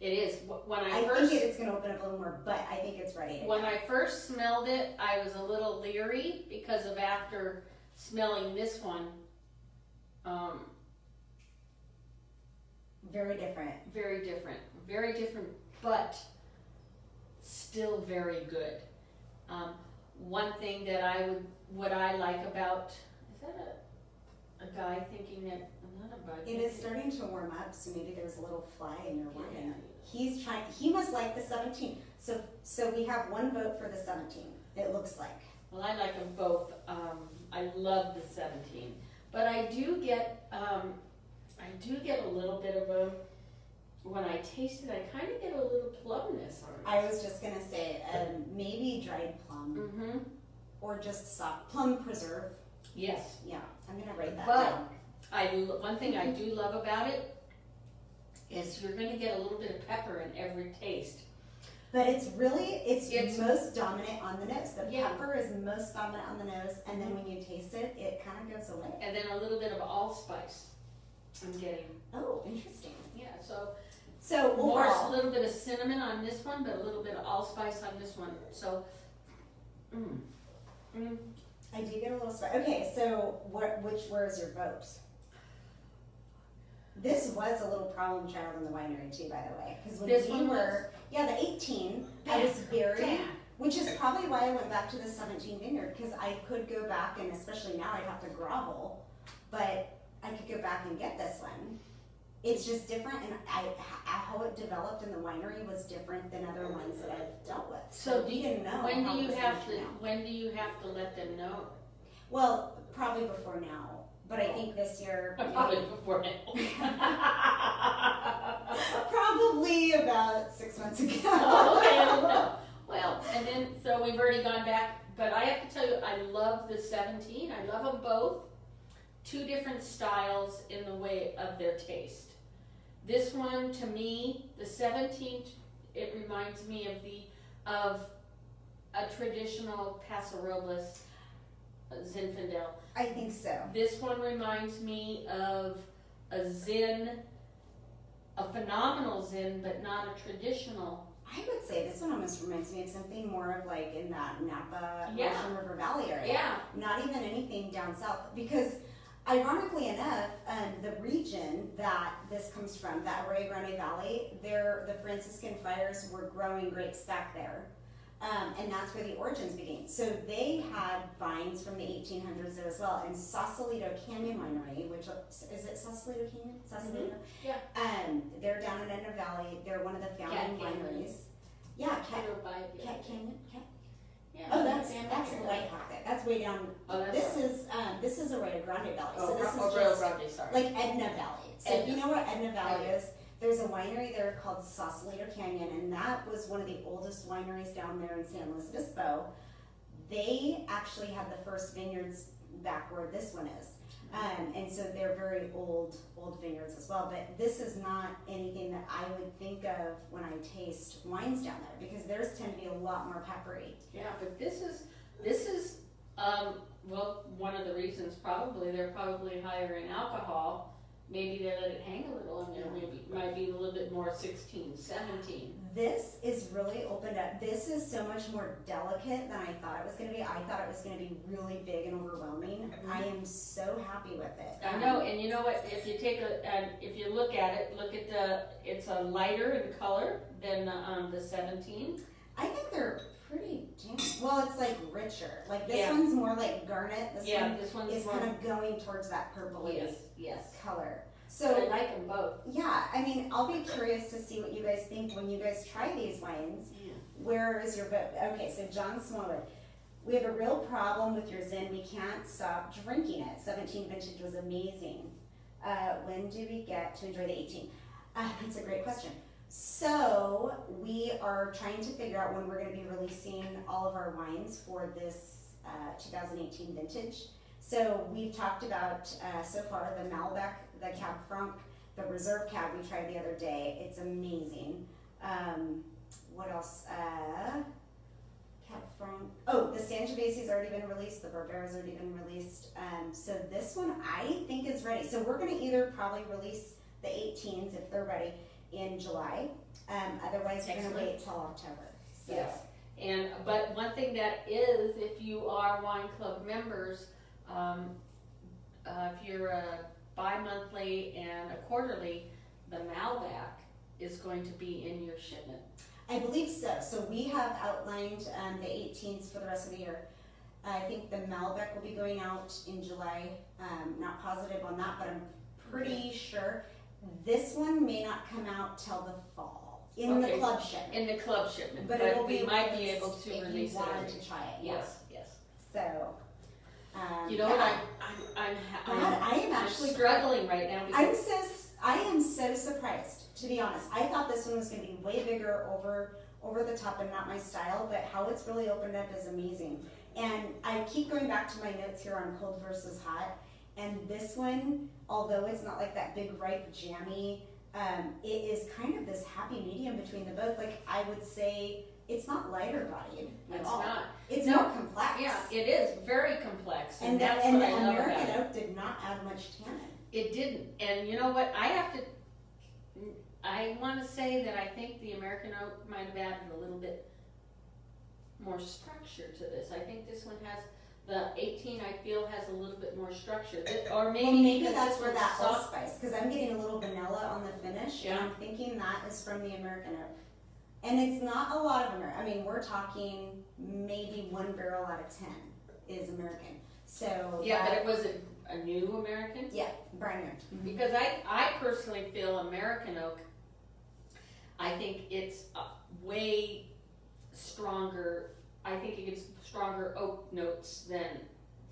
B: It is. When
A: I think it's going to open up a little more, but I think it's ready.
B: When I first smelled it, I was a little leery because of after smelling this one.
A: Very different.
B: Very different. Very different, but still very good. One thing that what I like about, is that a guy thinking that, not a bug.
A: It is starting to warm up, so maybe there's a little fly in your wine. Yeah. He must like the 17. So we have one vote for the 17, it looks like.
B: Well, I like them both. I love the 17. But I do get a little bit of a, when I taste it, I kind of get a little plumness on it.
A: I was just going to say, maybe dried plum. Or just soft plum preserve.
B: Yes.
A: Yeah, I'm going to write that
B: down.
A: But
B: one thing I do love about it is you're going to get a little bit of pepper in every taste.
A: But it's most dominant on the nose. The pepper is most dominant on the nose, and then when you taste it, it kind of goes away.
B: And then a little bit of allspice I'm getting.
A: Oh, interesting.
B: Yeah,
A: so
B: more a little bit of cinnamon on this one, but a little bit of allspice on this one. So,
A: I do get a little spice. Okay, so where is your vote? This was a little problem child in the winery too, by the way, because when the 18, I was very, which is probably why I went back to the 17 vineyard, because I could go back, and especially now I'd have to grovel, but I could go back and get this one. It's just different, and how it developed in the winery was different than other ones that I've dealt with.
B: So
A: we didn't know.
B: When do you have to let them know?
A: Well, probably before now. But I think this year...
B: Probably before now.
A: Probably about 6 months ago.
B: Oh, okay, I don't know. Well, and then, so we've already gone back. But I have to tell you, I love the 17. I love them both. 2 different styles in the way of their taste. This one, to me, the 17, it reminds me of a traditional Paso Robles Zinfandel.
A: I think so.
B: This one reminds me of a Zin, a phenomenal Zin, but not a traditional.
A: I would say this one almost reminds me of something more of like in that Napa, Russian River Valley area.
B: Yeah.
A: Not even anything down south. Because ironically enough, the region that this comes from, the Arroyo Grande Valley, the Franciscan friars were growing grapes back there. And that's where the origins began. So they had vines from the 1800s there as well. And Sausalito Canyon Winery, which is it Sausalito Canyon? Sausalito?
B: Yeah.
A: They're down in Edna Valley. They're one of the founding wineries. Yeah, Cat Canyon.
B: Yeah.
A: Oh, that's the White Hawk. That's way down.
B: Oh,
A: that's this is Arroyo Grande Valley.
B: Oh,
A: so this is
B: Arroyo Grande, sorry.
A: like Edna Valley. So if you know where Edna Valley is, there's a winery there called Sausalito Canyon, and that was one of the oldest wineries down there in San Luis Obispo. They actually had the first vineyards back where this one is. And so they're very old vineyards as well. But this is not anything that I would think of when I taste wines down there, because theirs tend to be a lot more peppery.
B: Yeah, but this is Well, one of the reasons they're probably higher in alcohol. Maybe they let it hang a little, and there might be a little bit more 16, 17.
A: This is really opened up. This is so much more delicate than I thought it was going to be. I thought it was going to be really big and overwhelming. I am so happy with it.
B: I know, and you know what? If you if you look at it, it's a lighter in color than the 17.
A: I think they're pretty well. It's like richer. Like this one's more like garnet. This one is kind of going towards that purpley color. So
B: I like them both.
A: Yeah, I mean, I'll be curious to see what you guys think when you guys try these wines.
B: Yeah.
A: Where is your vote? Okay, so John Smallwood, we have a real problem with your Zin. We can't stop drinking it. 17 vintage was amazing. When do we get to enjoy the 18? That's a great question. So we are trying to figure out when we're going to be releasing all of our wines for this 2018 vintage. So we've talked about so far the Malbec, the Cab Franc, the Reserve Cab we tried the other day. It's amazing. What else? Cab Franc. Oh, the Sangiovese's already been released. The Barbera's already been released. So this one I think is ready. So we're going to either probably release the 18s if they're ready in July. Otherwise, we're going to wait till October. So.
B: Yes. But one thing that is, if you are wine club members, if you're a bi-monthly and a quarterly, the Malbec is going to be in your shipment.
A: I believe so. So we have outlined the 18s for the rest of the year. I think the Malbec will be going out in July. Not positive on that, but I'm pretty sure. This one may not come out till the fall in the club shipment.
B: In the club shipment,
A: but
B: we might be able to release it.
A: If you wanted to try it,
B: yes.
A: So.
B: You know what?
A: I am actually
B: struggling right now.
A: I am so surprised, to be honest. I thought this one was going to be way bigger, over the top, and not my style. But how it's really opened up is amazing. And I keep going back to my notes here on cold versus hot. And this one, although it's not like that big, ripe, jammy, it is kind of this happy medium between the both. Like I would say. It's not lighter bodied at all.
B: Not.
A: It's more complex.
B: Yeah, it is very complex,
A: and
B: that's
A: what
B: I
A: love
B: love
A: American
B: about it.
A: oak did not add much tannin.
B: It didn't, and you know what? I want to say that I think the American oak might have added a little bit more structure to this. I think this one has the 18. I feel has a little bit more structure, or maybe
A: that's where that allspice. Because I'm getting a little vanilla on the finish, and I'm thinking that is from the American oak. And it's not a lot of American. I mean, we're talking maybe 1 barrel out of 10 is American. So
B: yeah, but it was a new American.
A: Yeah, brand new. Mm-hmm.
B: Because I personally feel American oak. I think it's way stronger. I think it gets stronger oak notes than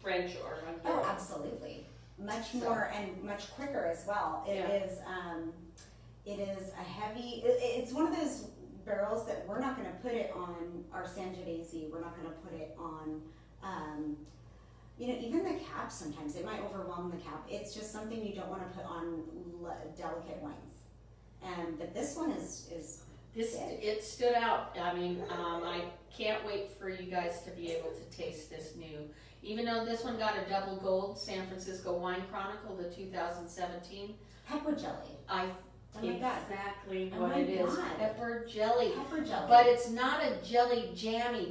B: French or Hungarian.
A: Oh, absolutely. Much more and much quicker as well. It is a heavy. It's one of those barrels that we're not going to put it on our Sangiovese. We're not going to put it on, even the cap. Sometimes it might overwhelm the cap. It's just something you don't want to put on delicate wines. But this one is
B: it stood out. I mean, I can't wait for you guys to be able to taste this new. Even though this one got a double gold, San Francisco Wine Chronicle, the 2017.
A: Pepper jelly. Oh my God.
B: Exactly what it is. Pepper jelly.
A: Pepper jelly.
B: But it's not a jammy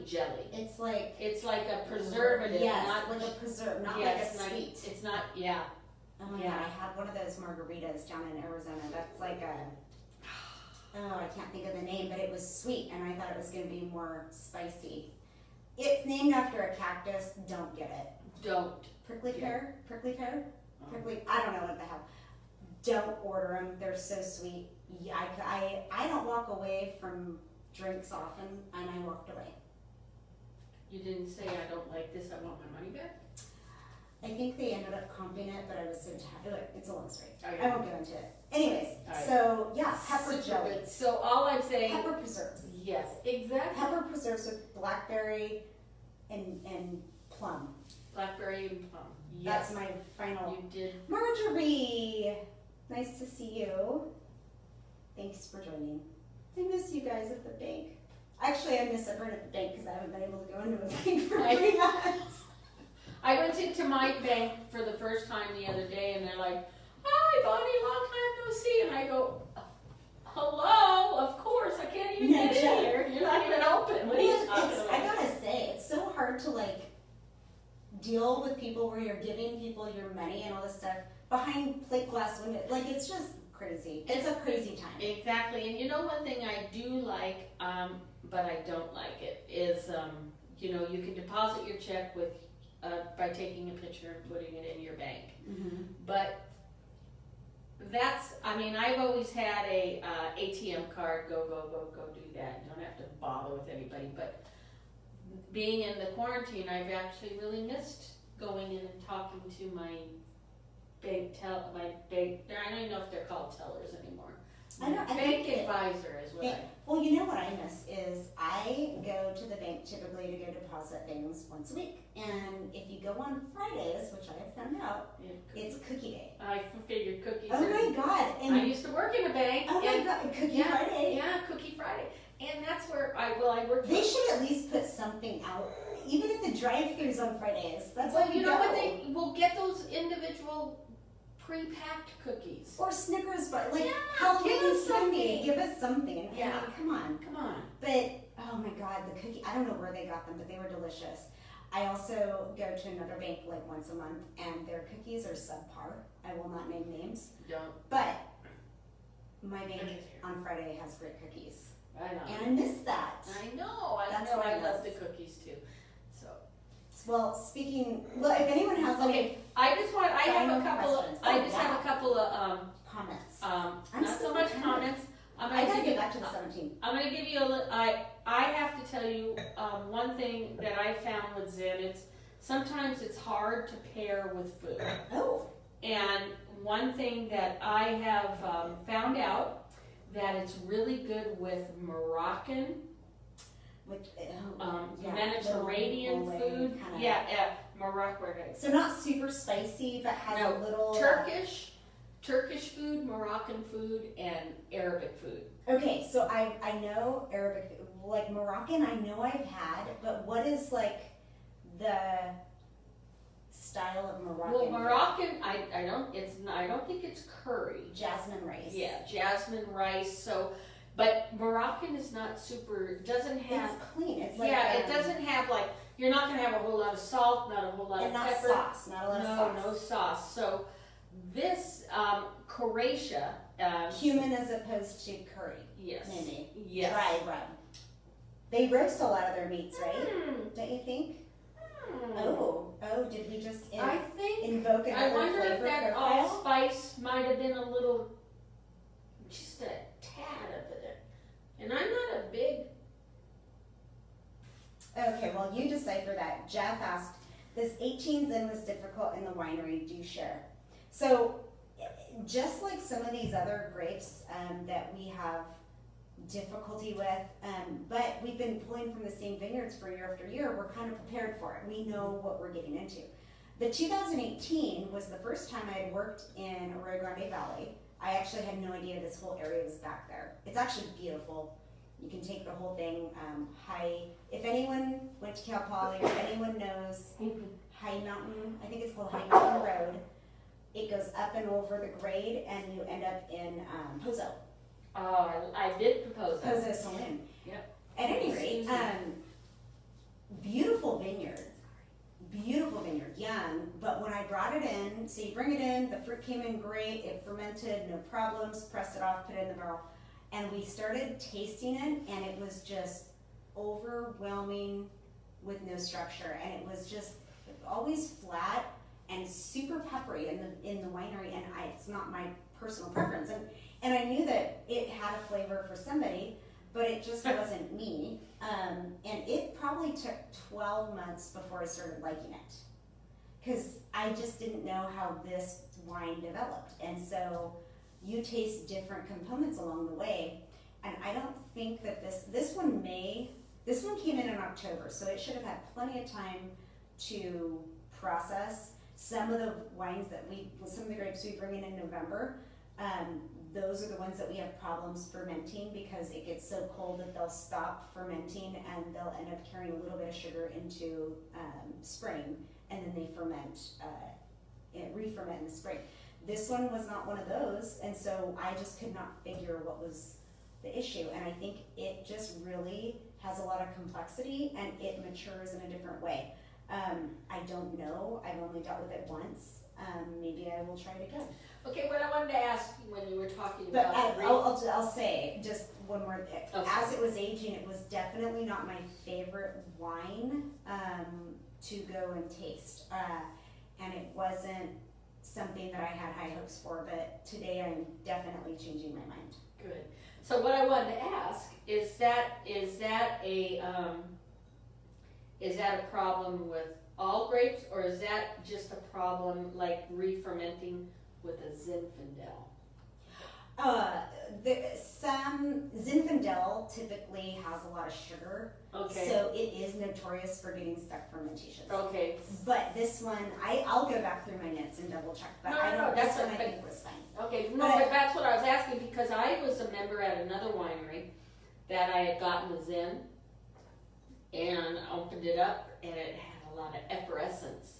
B: jelly.
A: It's like
B: a preservative.
A: Yes, not like a preserve, not like a sweet.
B: It's not, yeah.
A: Oh my God, I had one of those margaritas down in Arizona. That's like I can't think of the name, but it was sweet, and I thought it was going to be more spicy. It's named after a cactus. Don't get it.
B: Don't.
A: Prickly pear? Prickly pear? Prickly, I don't know what the hell. Don't order them. They're so sweet. Yeah, I don't walk away from drinks often, and I walked away.
B: You didn't say I don't like this. I want my money back.
A: I think they ended up comping it, but I was so tired. It's a long story.
B: Okay.
A: I won't go into it. Anyways, so yeah, pepper jelly.
B: Good. So all I'm saying.
A: Pepper preserves.
B: Yes, exactly.
A: Pepper preserves with blackberry and plum.
B: Blackberry and plum. Yes.
A: That's my final.
B: You did.
A: Marjorie. Nice to see you. Thanks for joining. I miss you guys at the bank. Actually, I miss everyone at the bank because I haven't been able to go into a bank for 3 months.
B: I went into my bank for the first time the other day, and they're like, "Hi, Bonnie, long time no see." And I go, "Hello, of course, I can't even get in here. You're not even open. What are you talking about?"
A: I gotta say, it's so hard to like deal with people where you're giving people your money and all this stuff behind plate glass windows. Like, it's just crazy. It's a crazy time.
B: Exactly. And you know, one thing I do like, but I don't like it, is you know, you can deposit your check with by taking a picture and putting it in your bank.
A: Mm-hmm.
B: But that's, I mean, I've always had a ATM card. Go do that. You don't have to bother with anybody. But being in the quarantine, I've actually really missed going in and talking to my bank I don't even know if they're called tellers anymore. Bank advisor is what
A: well, you know what I miss is I go to the bank typically to go deposit things once a week. And if you go on Fridays, which I have found out, it's cookie day.
B: I figured cookies.
A: Oh my God. And
B: I used to work in a bank.
A: Oh my God, Cookie Friday.
B: Yeah, Cookie Friday. And that's where I work.
A: They should at least put something out, even at the drive-thrus on Fridays. That's
B: well,
A: what
B: you know what, they will get those individual pre-packed cookies.
A: Or Snickers, but like
B: give
A: Halloween
B: us something.
A: Give us something.
B: Yeah.
A: I mean, come on. But oh my God, the cookie! I don't know where they got them, but they were delicious. I also go to another bank like once a month, and their cookies are subpar. I will not name names.
B: Don't.
A: But my bank on Friday has great cookies.
B: I know.
A: And I miss that.
B: I know.
A: That's
B: I
A: what I
B: love
A: miss.
B: the cookies too. So.
A: Well, if anyone has any
B: I have a couple of,
A: questions.
B: have a couple of,
A: comments.
B: not so much comments.
A: I gotta get back to the 17th.
B: I'm going to give you I have to tell you, one thing that I found with Zen, sometimes it's hard to pair with food.
A: Oh.
B: And one thing that I have found out, that it's really good with Moroccan, Mediterranean food. Moroccan.
A: So not super spicy, but has
B: No,
A: a little
B: Turkish food, Moroccan food, and Arabic food.
A: Okay, so I know Arabic food. Like Moroccan, I know I've had, but what is like the style of Moroccan?
B: Well, Moroccan, I don't think it's curry.
A: Jasmine rice.
B: Yeah, jasmine rice. So, but Moroccan is not super. Doesn't have.
A: It's clean. It's like
B: it doesn't have like. You're not gonna have a whole lot of salt, not a whole lot of pepper.
A: Sauce, not a lot of sauce.
B: No sauce. So, this Croatia.
A: Cumin as opposed to curry.
B: Yes.
A: Maybe.
B: Yes.
A: Dry rub. They roast a lot of their meats, right? Don't you think? Oh, did we just invoke another
B: I wonder if
A: flavor
B: that
A: profile?
B: allspice might have been a little, just a tad of it. And I'm not a big.
A: Okay, well, you decipher that. Jeff asked, this 18 Zen was difficult in the winery, do share. So, just like some of these other grapes that we have difficulty with, but we've been pulling from the same vineyards for year after year, we're kind of prepared for it. We know what we're getting into. The 2018 was the first time I had worked in Arroyo Grande Valley. I actually had no idea this whole area was back there. It's actually beautiful. You can take the whole thing if anyone went to Cal Poly or anyone knows High Mountain, I think it's called High Mountain Road, it goes up and over the grade and you end up in Pozo.
B: Oh, I did Pozo.
A: Pozo Saloon.
B: Yep.
A: At any rate, beautiful vineyard, young, but when I brought it in, so you bring it in, the fruit came in great, it fermented, no problems, pressed it off, put it in the barrel, and we started tasting it, and it was just overwhelming with no structure, and it was just always flat and super peppery in the winery, and it's not my personal preference, and I knew that it had a flavor for somebody, but it just wasn't me. And it probably took 12 months before I started liking it, because I just didn't know how this wine developed. And so you taste different components along the way. And I don't think that this one came in October, so it should have had plenty of time to process. Some of the wines some of the grapes we bring in November, those are the ones that we have problems fermenting because it gets so cold that they'll stop fermenting and they'll end up carrying a little bit of sugar into spring, and then they ferment, re-ferment in the spring. This one was not one of those, and so I just could not figure what was the issue, and I think it just really has a lot of complexity and it matures in a different way. I don't know, I've only dealt with it once. Maybe I will try it again.
B: Okay, what I wanted to ask you when you were talking
A: But
B: about
A: I'll say just one more thing.
B: Okay.
A: As it was aging, it was definitely not my favorite wine to go and taste. And it wasn't something that I had high hopes for, but today I'm definitely changing my mind.
B: Good. So what I wanted to ask is that a problem with all grapes, or is that just a problem like re-fermenting with a Zinfandel?
A: Some Zinfandel typically has a lot of sugar,
B: Okay.
A: so it is notorious for getting stuck fermentations.
B: Okay.
A: But this one, I'll go back through my notes and double check. But
B: No,
A: I don't.
B: no,
A: This
B: that's
A: one I
B: okay.
A: think was fine.
B: Okay, no, but that's what I was asking, because I was a member at another winery that I had gotten the Zin and opened it up, and it had a lot of effervescence.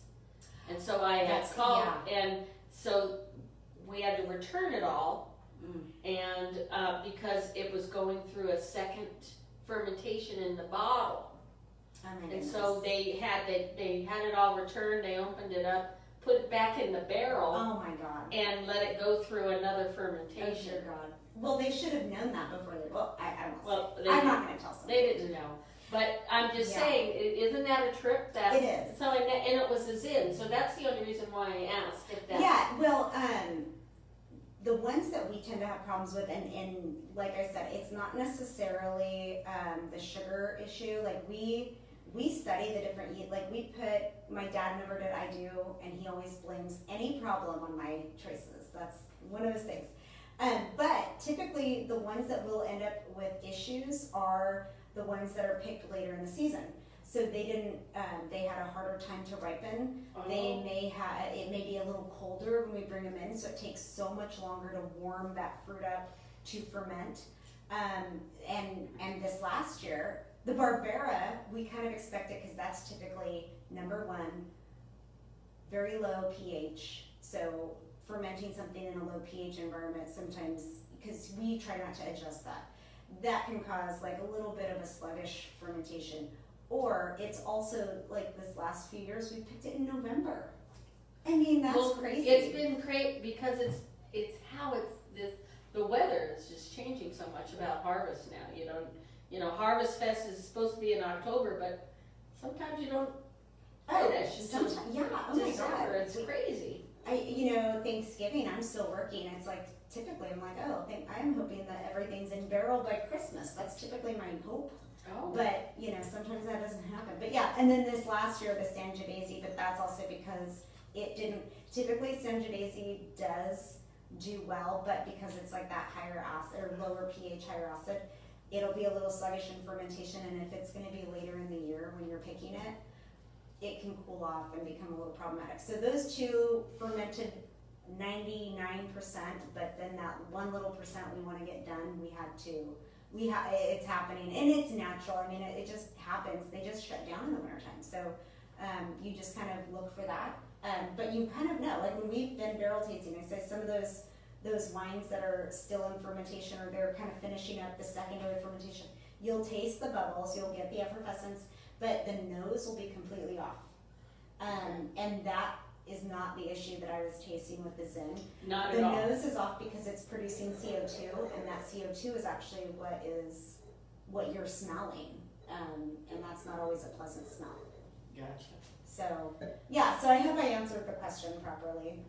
B: And so I had called, and so we had to return it all, and because it was going through a second fermentation in the bottle.
A: Oh my
B: And
A: goodness.
B: so they had it all returned, they opened it up, put it back in the barrel,
A: Oh my God.
B: and let it go through another
A: Oh
B: fermentation.
A: dear God. Well, they should have known that before they. Well, I won't.
B: Well,
A: say.
B: they
A: I'm not going to tell somebody.
B: They didn't know. But I'm just
A: Yeah.
B: saying, isn't that a trip that?
A: It is.
B: So, and it was a Zin, so that's the only reason why I asked if that.
A: Yeah. Well, the ones that we tend to have problems with, and like I said, it's not necessarily the sugar issue. Like we study the different like we put. My dad never did. I do, and he always blames any problem on my choices. That's one of his things. But typically, the ones that will end up with issues are the ones that are picked later in the season. So they didn't. They had a harder time to ripen. They may have. It may be a little colder when we bring them in, so it takes so much longer to warm that fruit up to ferment. And this last year, the Barbera, we kind of expect it because that's typically number one, very low pH. So fermenting something in a low pH environment sometimes, because we try not to adjust that can cause like a little bit of a sluggish fermentation. Or it's also like this last few years, we picked it in November. I mean, that's crazy.
B: It's been great because it's how the weather is just changing so much about harvest now. You know, Harvest Fest is supposed to be in October, but sometimes you don't finish.
A: Sometimes, yeah. Oh my God,
B: it's crazy.
A: Thanksgiving, I'm still working. It's like typically I'm like, I'm hoping that everything's in barrel by Christmas. That's typically my hope.
B: Oh.
A: But sometimes that doesn't happen. But yeah, and then this last year the Sangiovese, but that's also because it didn't. Typically Sangiovese does do well, but because it's like that higher acid or lower pH, higher acid, it'll be a little sluggish in fermentation. And if it's going to be later in the year when you're picking it, it can cool off and become a little problematic. So those two fermented 99%, but then that one little percent we want to get done, it's happening, and it's natural. I mean, it just happens. They just shut down in the wintertime. So you just kind of look for that. But you kind of know, like when we've been barrel tasting, I say some of those wines that are still in fermentation or they're kind of finishing up the secondary fermentation, you'll taste the bubbles, you'll get the effervescence, but the nose will be completely off. And that is not the issue that I was tasting with the Zin.
B: Not
A: the
B: at all.
A: nose is off because it's producing CO2, and that CO2 is actually what you're smelling, and that's not always a pleasant smell.
B: Gotcha.
A: So yeah, so I hope I answered the question properly.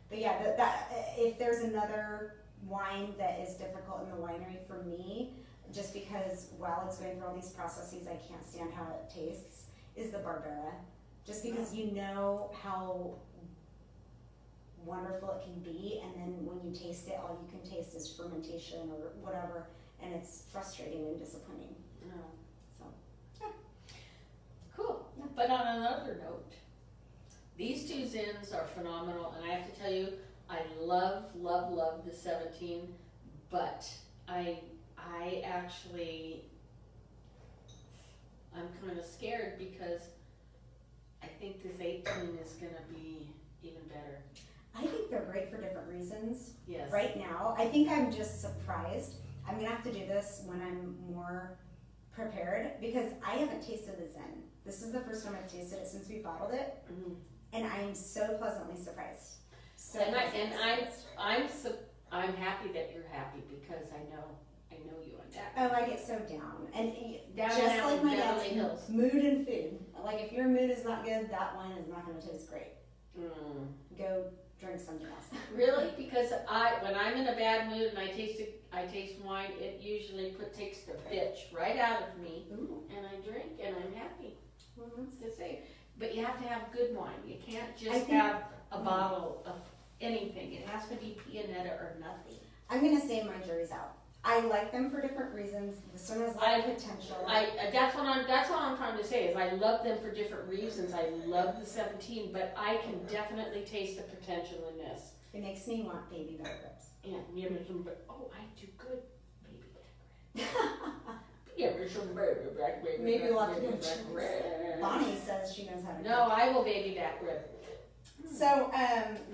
A: But yeah, that if there's another wine that is difficult in the winery for me, just because while it's going through all these processes, I can't stand how it tastes, is the Barbera. Just because you know how wonderful it can be, and then when you taste it, all you can taste is fermentation or whatever, and it's frustrating and disappointing.
B: No.
A: So,
B: Cool. But on another note, these two Zins are phenomenal, and I have to tell you, I love the 17, but I actually, I'm kind of scared because I think this 18 is going to be even better.
A: I think they're great for different reasons.
B: Yes.
A: Right now, I think I'm just surprised. I'm going to have to do this when I'm more prepared because I haven't tasted the Zen. This is the first time I've tasted it since we bottled it, and I am so pleasantly surprised. So
B: I'm happy that you're happy because I know you on that.
A: Oh, I get so down, and
B: Down
A: just
B: and out
A: like
B: in
A: my dad's
B: Beverly Hills.
A: mood and food. Like if your mood is not good, that wine is not going to taste great. Go drink something else.
B: Really? Because when I'm in a bad mood and I taste wine, it usually takes the bitch right out of me.
A: Ooh.
B: And I drink and I'm happy.
A: Well, that's
B: To say, but you have to have good wine. You can't just have a bottle of anything. It has to be Pianetta or nothing.
A: I'm going to say my jury's out. I like them for different reasons. This one has a lot of potential.
B: That's what I'm trying to say is I love them for different reasons. I love the 17, but I can definitely taste the potential in this.
A: It makes me want baby back ribs.
B: Yeah, give me some. Oh, I do good baby back ribs. Give me some baby back ribs.
A: Maybe we'll have to do it. Bonnie says she knows how to.
B: No, I will baby back rib.
A: So,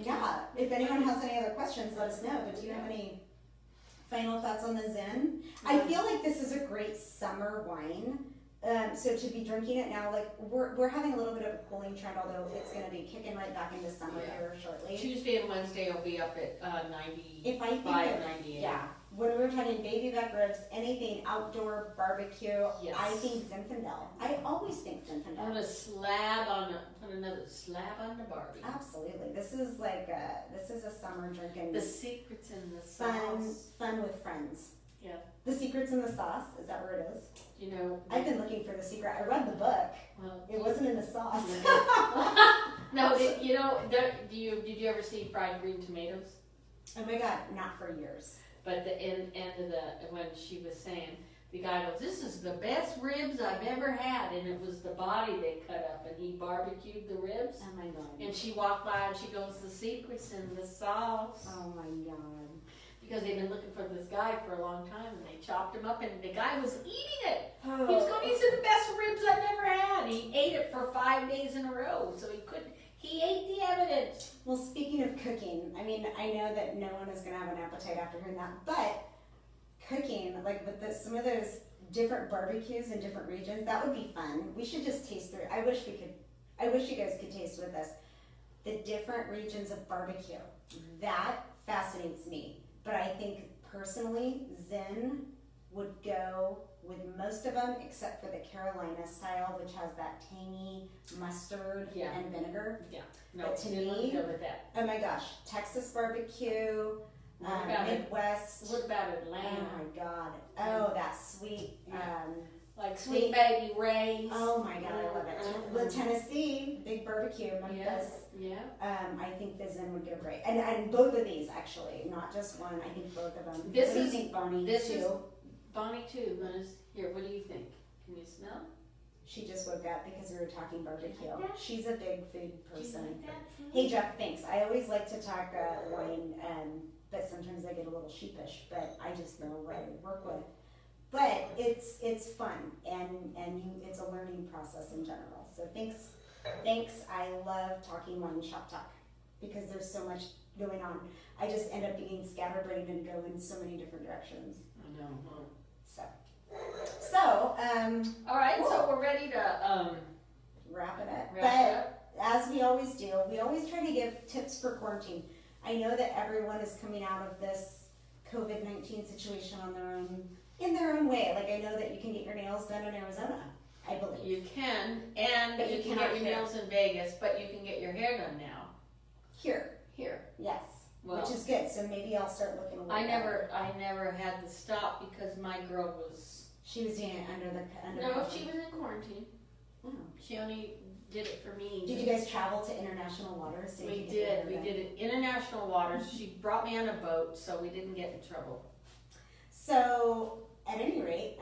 A: yeah. If anyone has any other questions, let us know. But do you have any final thoughts on the Zen? I feel like this is a great summer wine. So to be drinking it now, like we're having a little bit of a cooling trend, although it's going to be kicking right back into summer here shortly.
B: Tuesday and Wednesday will be up at 95,
A: If I think
B: 98.
A: Yeah. When we were talking baby back ribs, anything outdoor barbecue,
B: Yes.
A: I think Zinfandel. I always think
B: Put
A: Zinfandel.
B: another slab on the Barbie.
A: Absolutely. This is like this is a summer drinking.
B: The secrets in the
A: fun,
B: sauce.
A: fun with friends.
B: Yeah.
A: The secret's in the sauce. Is that where it is?
B: You know.
A: I've been looking for the secret. I read the book.
B: Well,
A: It wasn't in the sauce.
B: No, did you ever see fried green tomatoes?
A: Oh my God, not for years.
B: But the end of when she was saying, the guy goes, "This is the best ribs I've ever had," and it was the body they cut up, and he barbecued the ribs.
A: Oh my God.
B: And she walked by and she goes, "The secret's in the sauce."
A: Oh my God.
B: Because they've been looking for this guy for a long time, and they chopped him up, and the guy was eating it.
A: Oh.
B: He was going, "These are the best ribs I've ever had." He ate it for 5 days in a row, so he ate the evidence.
A: Well, speaking of cooking, I mean, I know that no one is going to have an appetite after hearing that, but cooking, like with some of those different barbecues in different regions, that would be fun. We should just taste through. I wish you guys could taste with us the different regions of barbecue. That fascinates me. But I think personally, Zen would go with most of them except for the Carolina style, which has that tangy mustard and vinegar.
B: Yeah, no,
A: But to
B: didn't
A: me,
B: go with that.
A: Oh my gosh, Texas barbecue,
B: What about
A: Midwest.
B: What about
A: Oh
B: Atlanta?
A: my God. Oh, that sweet.
B: Like Sweet Baby Ray's.
A: Oh my God, I love it. Well, Tennessee, big barbecue, Memphis.
B: Yeah.
A: I think the Zen would go great, and both of these actually, not just one. I think both of them. What do you think, Bonnie?
B: Bonnie too. Here, what do you think? Can you smell?
A: She just woke up because we were talking barbecue.
B: Like
A: She's a big food person.
B: Do you like that?
A: Hey Jeff, thanks. I always like to talk wine, but sometimes I get a little sheepish. But I just know what I work with. But it's fun and it's a learning process in general. So thanks. I love talking wine shop talk because there's so much going on. I just end up being scatterbrained and go in so many different directions.
B: I know.
A: So
B: All right, cool. So we're ready to
A: wrap it up.
B: Wrap it up.
A: As we always do, we always try to give tips for quarantine. I know that everyone is coming out of this COVID-19 situation in their own way. Like I know that you can get your nails done in Arizona, I believe.
B: You can, and
A: but
B: you can get your nails in Vegas, but you can get your hair done now.
A: Here. Yes.
B: Well,
A: which is good. So maybe I'll start looking a little
B: I never had to stop because my girl was.
A: She was doing it under.
B: No, she was in quarantine.
A: Oh.
B: She only did it for me.
A: Did you guys travel to international waters? So
B: We did it international waters. She brought me on a boat, so we didn't get in trouble.
A: So at any rate,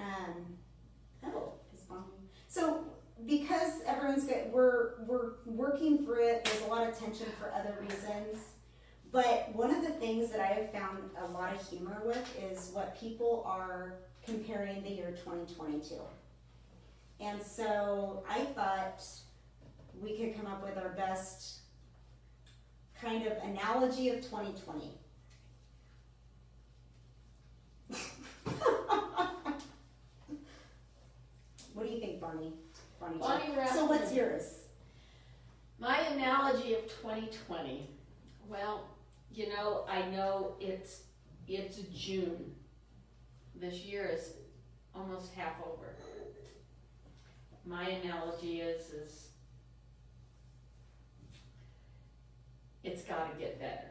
A: so because everyone's good, we're working through it. There's a lot of tension for other reasons, But one of the things that I have found a lot of humor with is what people are comparing the year 2020 to. And so I thought we could come up with our best kind of analogy of 2020. What do you think, Bonnie?
B: Bonnie,
A: so what's yours?
B: My analogy of 2020. Well, you know, I know it's June. This year is almost half over. My analogy is it's got to get better.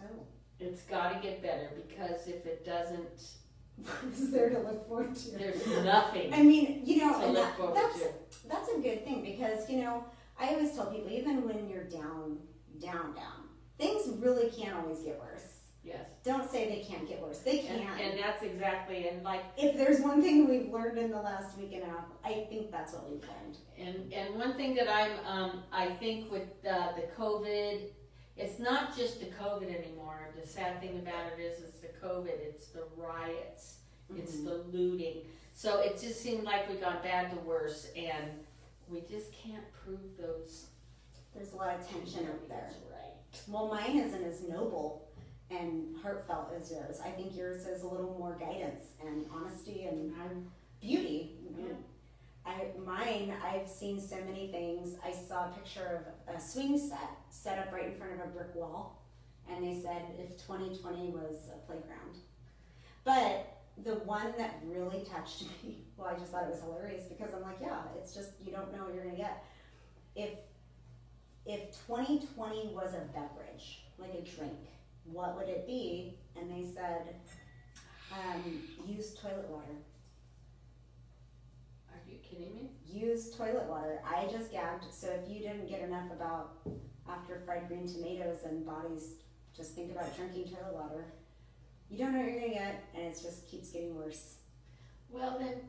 A: Oh.
B: It's got to get better, because if it doesn't,
A: what is there to look forward to?
B: there's nothing
A: I mean, you know,
B: to
A: and
B: look forward to.
A: that's a good thing, because, you know, I always tell people, even when you're down, things really can't always get worse.
B: Yes.
A: Don't say they can't get worse. They can.
B: And that's exactly, and like,
A: if there's one thing we've learned in the last week and a half, I think that's what we've learned.
B: And one thing that I think with the COVID, it's not just the COVID anymore. The sad thing about it is it's the COVID, it's the riots, it's the looting. So it just seemed like we got bad to worse, and we just can't prove those.
A: There's a lot of tension up there.
B: Right.
A: Well, mine isn't as noble and heartfelt as yours. I think yours is a little more guidance and honesty and beauty.
B: Yeah.
A: I've seen so many things. I saw a picture of a swing set up right in front of a brick wall, and they said if 2020 was a playground. But the one that really touched me, well, I just thought it was hilarious, because I'm like, yeah, it's just, you don't know what you're gonna get. If 2020 was a beverage, like a drink, what would it be? And they said, use toilet water.
B: Are you kidding me?
A: Use toilet water. I just gagged. So if you didn't get enough about after fried green tomatoes and bodies, just think about drinking toilet water. You don't know what you're gonna get, and it just keeps getting worse.
B: Well, then,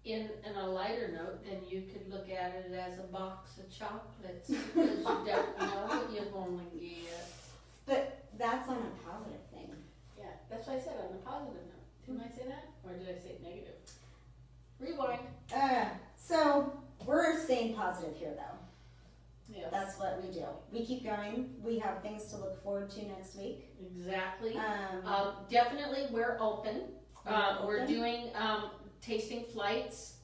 B: in a lighter note, then you could look at it as a box of chocolates, because you don't know what you're going to get.
A: But that's on a positive thing.
B: Yeah, that's what I said, on a positive note. Didn't I say that? Or did I say negative? Rewind.
A: So we're staying positive here, though.
B: Yes.
A: That's what we do. We keep going. We have things to look forward to next week.
B: Exactly. Definitely, we're open. We're doing tasting flights,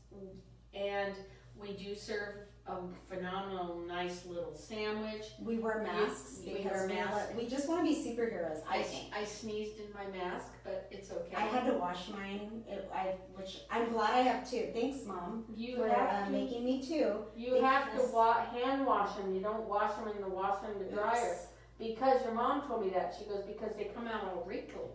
B: and we do serve a phenomenal, nice little sandwich.
A: We wear masks because we just want to be superheroes. I think.
B: I sneezed in my mask, but it's okay.
A: I had to wash mine, which I'm glad I have two. Thanks, Mom, for making me two.
B: You have to hand wash them. You don't wash them in the washer and the dryer. Because your mom told me that. She goes, because they come out all wrinkly.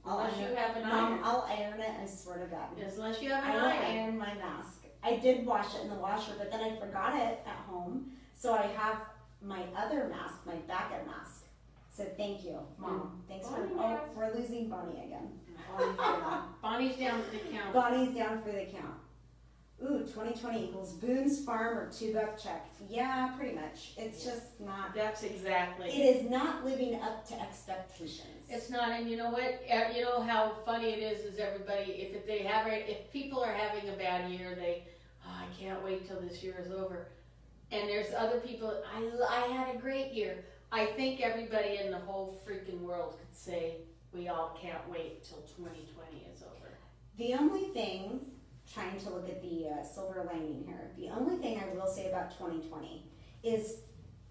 B: Unless you have an iron.
A: I'll iron it, I swear to God.
B: Unless you have an
A: iron.
B: iron.
A: I iron my mask. I did wash it in the washer, but then I forgot it at home. So I have my other mask, my backup mask. So thank you, Mom. Thanks we're losing Bonnie again.
B: Bonnie's down for the count.
A: Bonnie's down for the count. Ooh, 2020 equals Boone's Farm or $2 check. Yeah, pretty much. It's just not.
B: That's exactly.
A: It is not living up to expectations.
B: It's not, and you know what? You know how funny it is everybody, if people are having a bad year, I can't wait till this year is over. And there's other people, I had a great year. I think everybody in the whole freaking world could say, we all can't wait till 2020 is over.
A: The only thing, trying to look at the silver lining here, the only thing I will say about 2020 is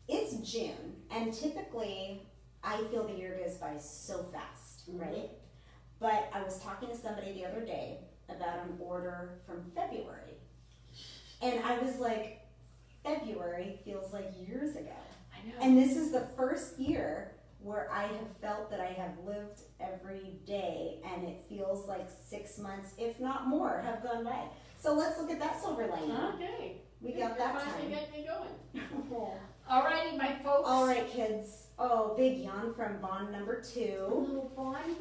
A: it's June, and typically I feel the year goes by so fast, right? But I was talking to somebody the other day about an order from February, and I was like, February feels like years ago.
B: I know.
A: And this is the first year where I have felt that I have lived every day, and it feels like 6 months, if not more, have gone by. So let's look at that silver lining.
B: Okay.
A: We got that time.
B: Finally get me going. Alrighty, my folks.
A: All right, kids. Oh, big yawn from Bond number 2.
B: Little Bond.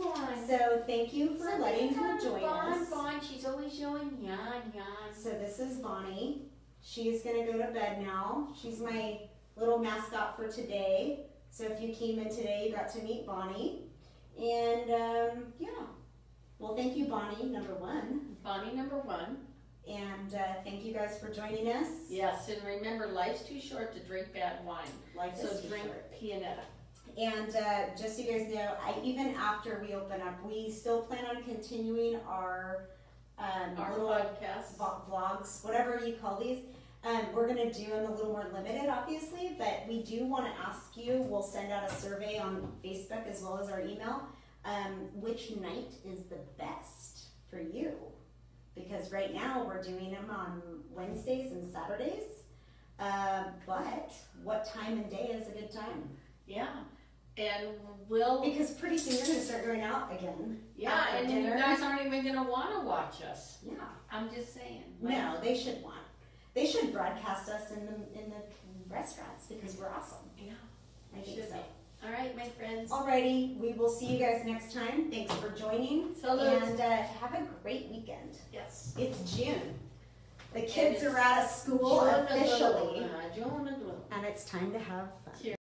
A: So thank you for letting her join us.
B: Bond, she's always showing yawn.
A: So this is Bonnie. She's gonna go to bed now. She's my little mascot for today. So if you came in today, you got to meet Bonnie. And yeah, well, thank you, Bonnie, number one.
B: Bonnie, number one.
A: And thank you guys for joining us.
B: Yes, and remember, life's too short to drink bad wine.
A: Life is too
B: drink
A: short.
B: Pianetta.
A: And just so you guys know, even after we open up, we still plan on continuing our little
B: podcasts,
A: vlogs, whatever you call these. We're going to do them a little more limited, obviously, but we do want to ask you, we'll send out a survey on Facebook as well as our email, which night is the best for you? Because right now we're doing them on Wednesdays and Saturdays, but what time and day is a good time?
B: Yeah, and
A: because pretty soon you're going to start going out again.
B: Yeah, and then you guys aren't even going to want to watch us.
A: Yeah.
B: I'm just saying.
A: No, they should want. They should broadcast us in the restaurants because we're awesome.
B: Yeah,
A: I think so.
B: All right, my friends.
A: Alrighty, we will see you guys next time. Thanks for joining. And have a great weekend.
B: Yes.
A: It's June. The kids are out of school officially.
B: June.
A: And it's time to have fun.
B: Cheers.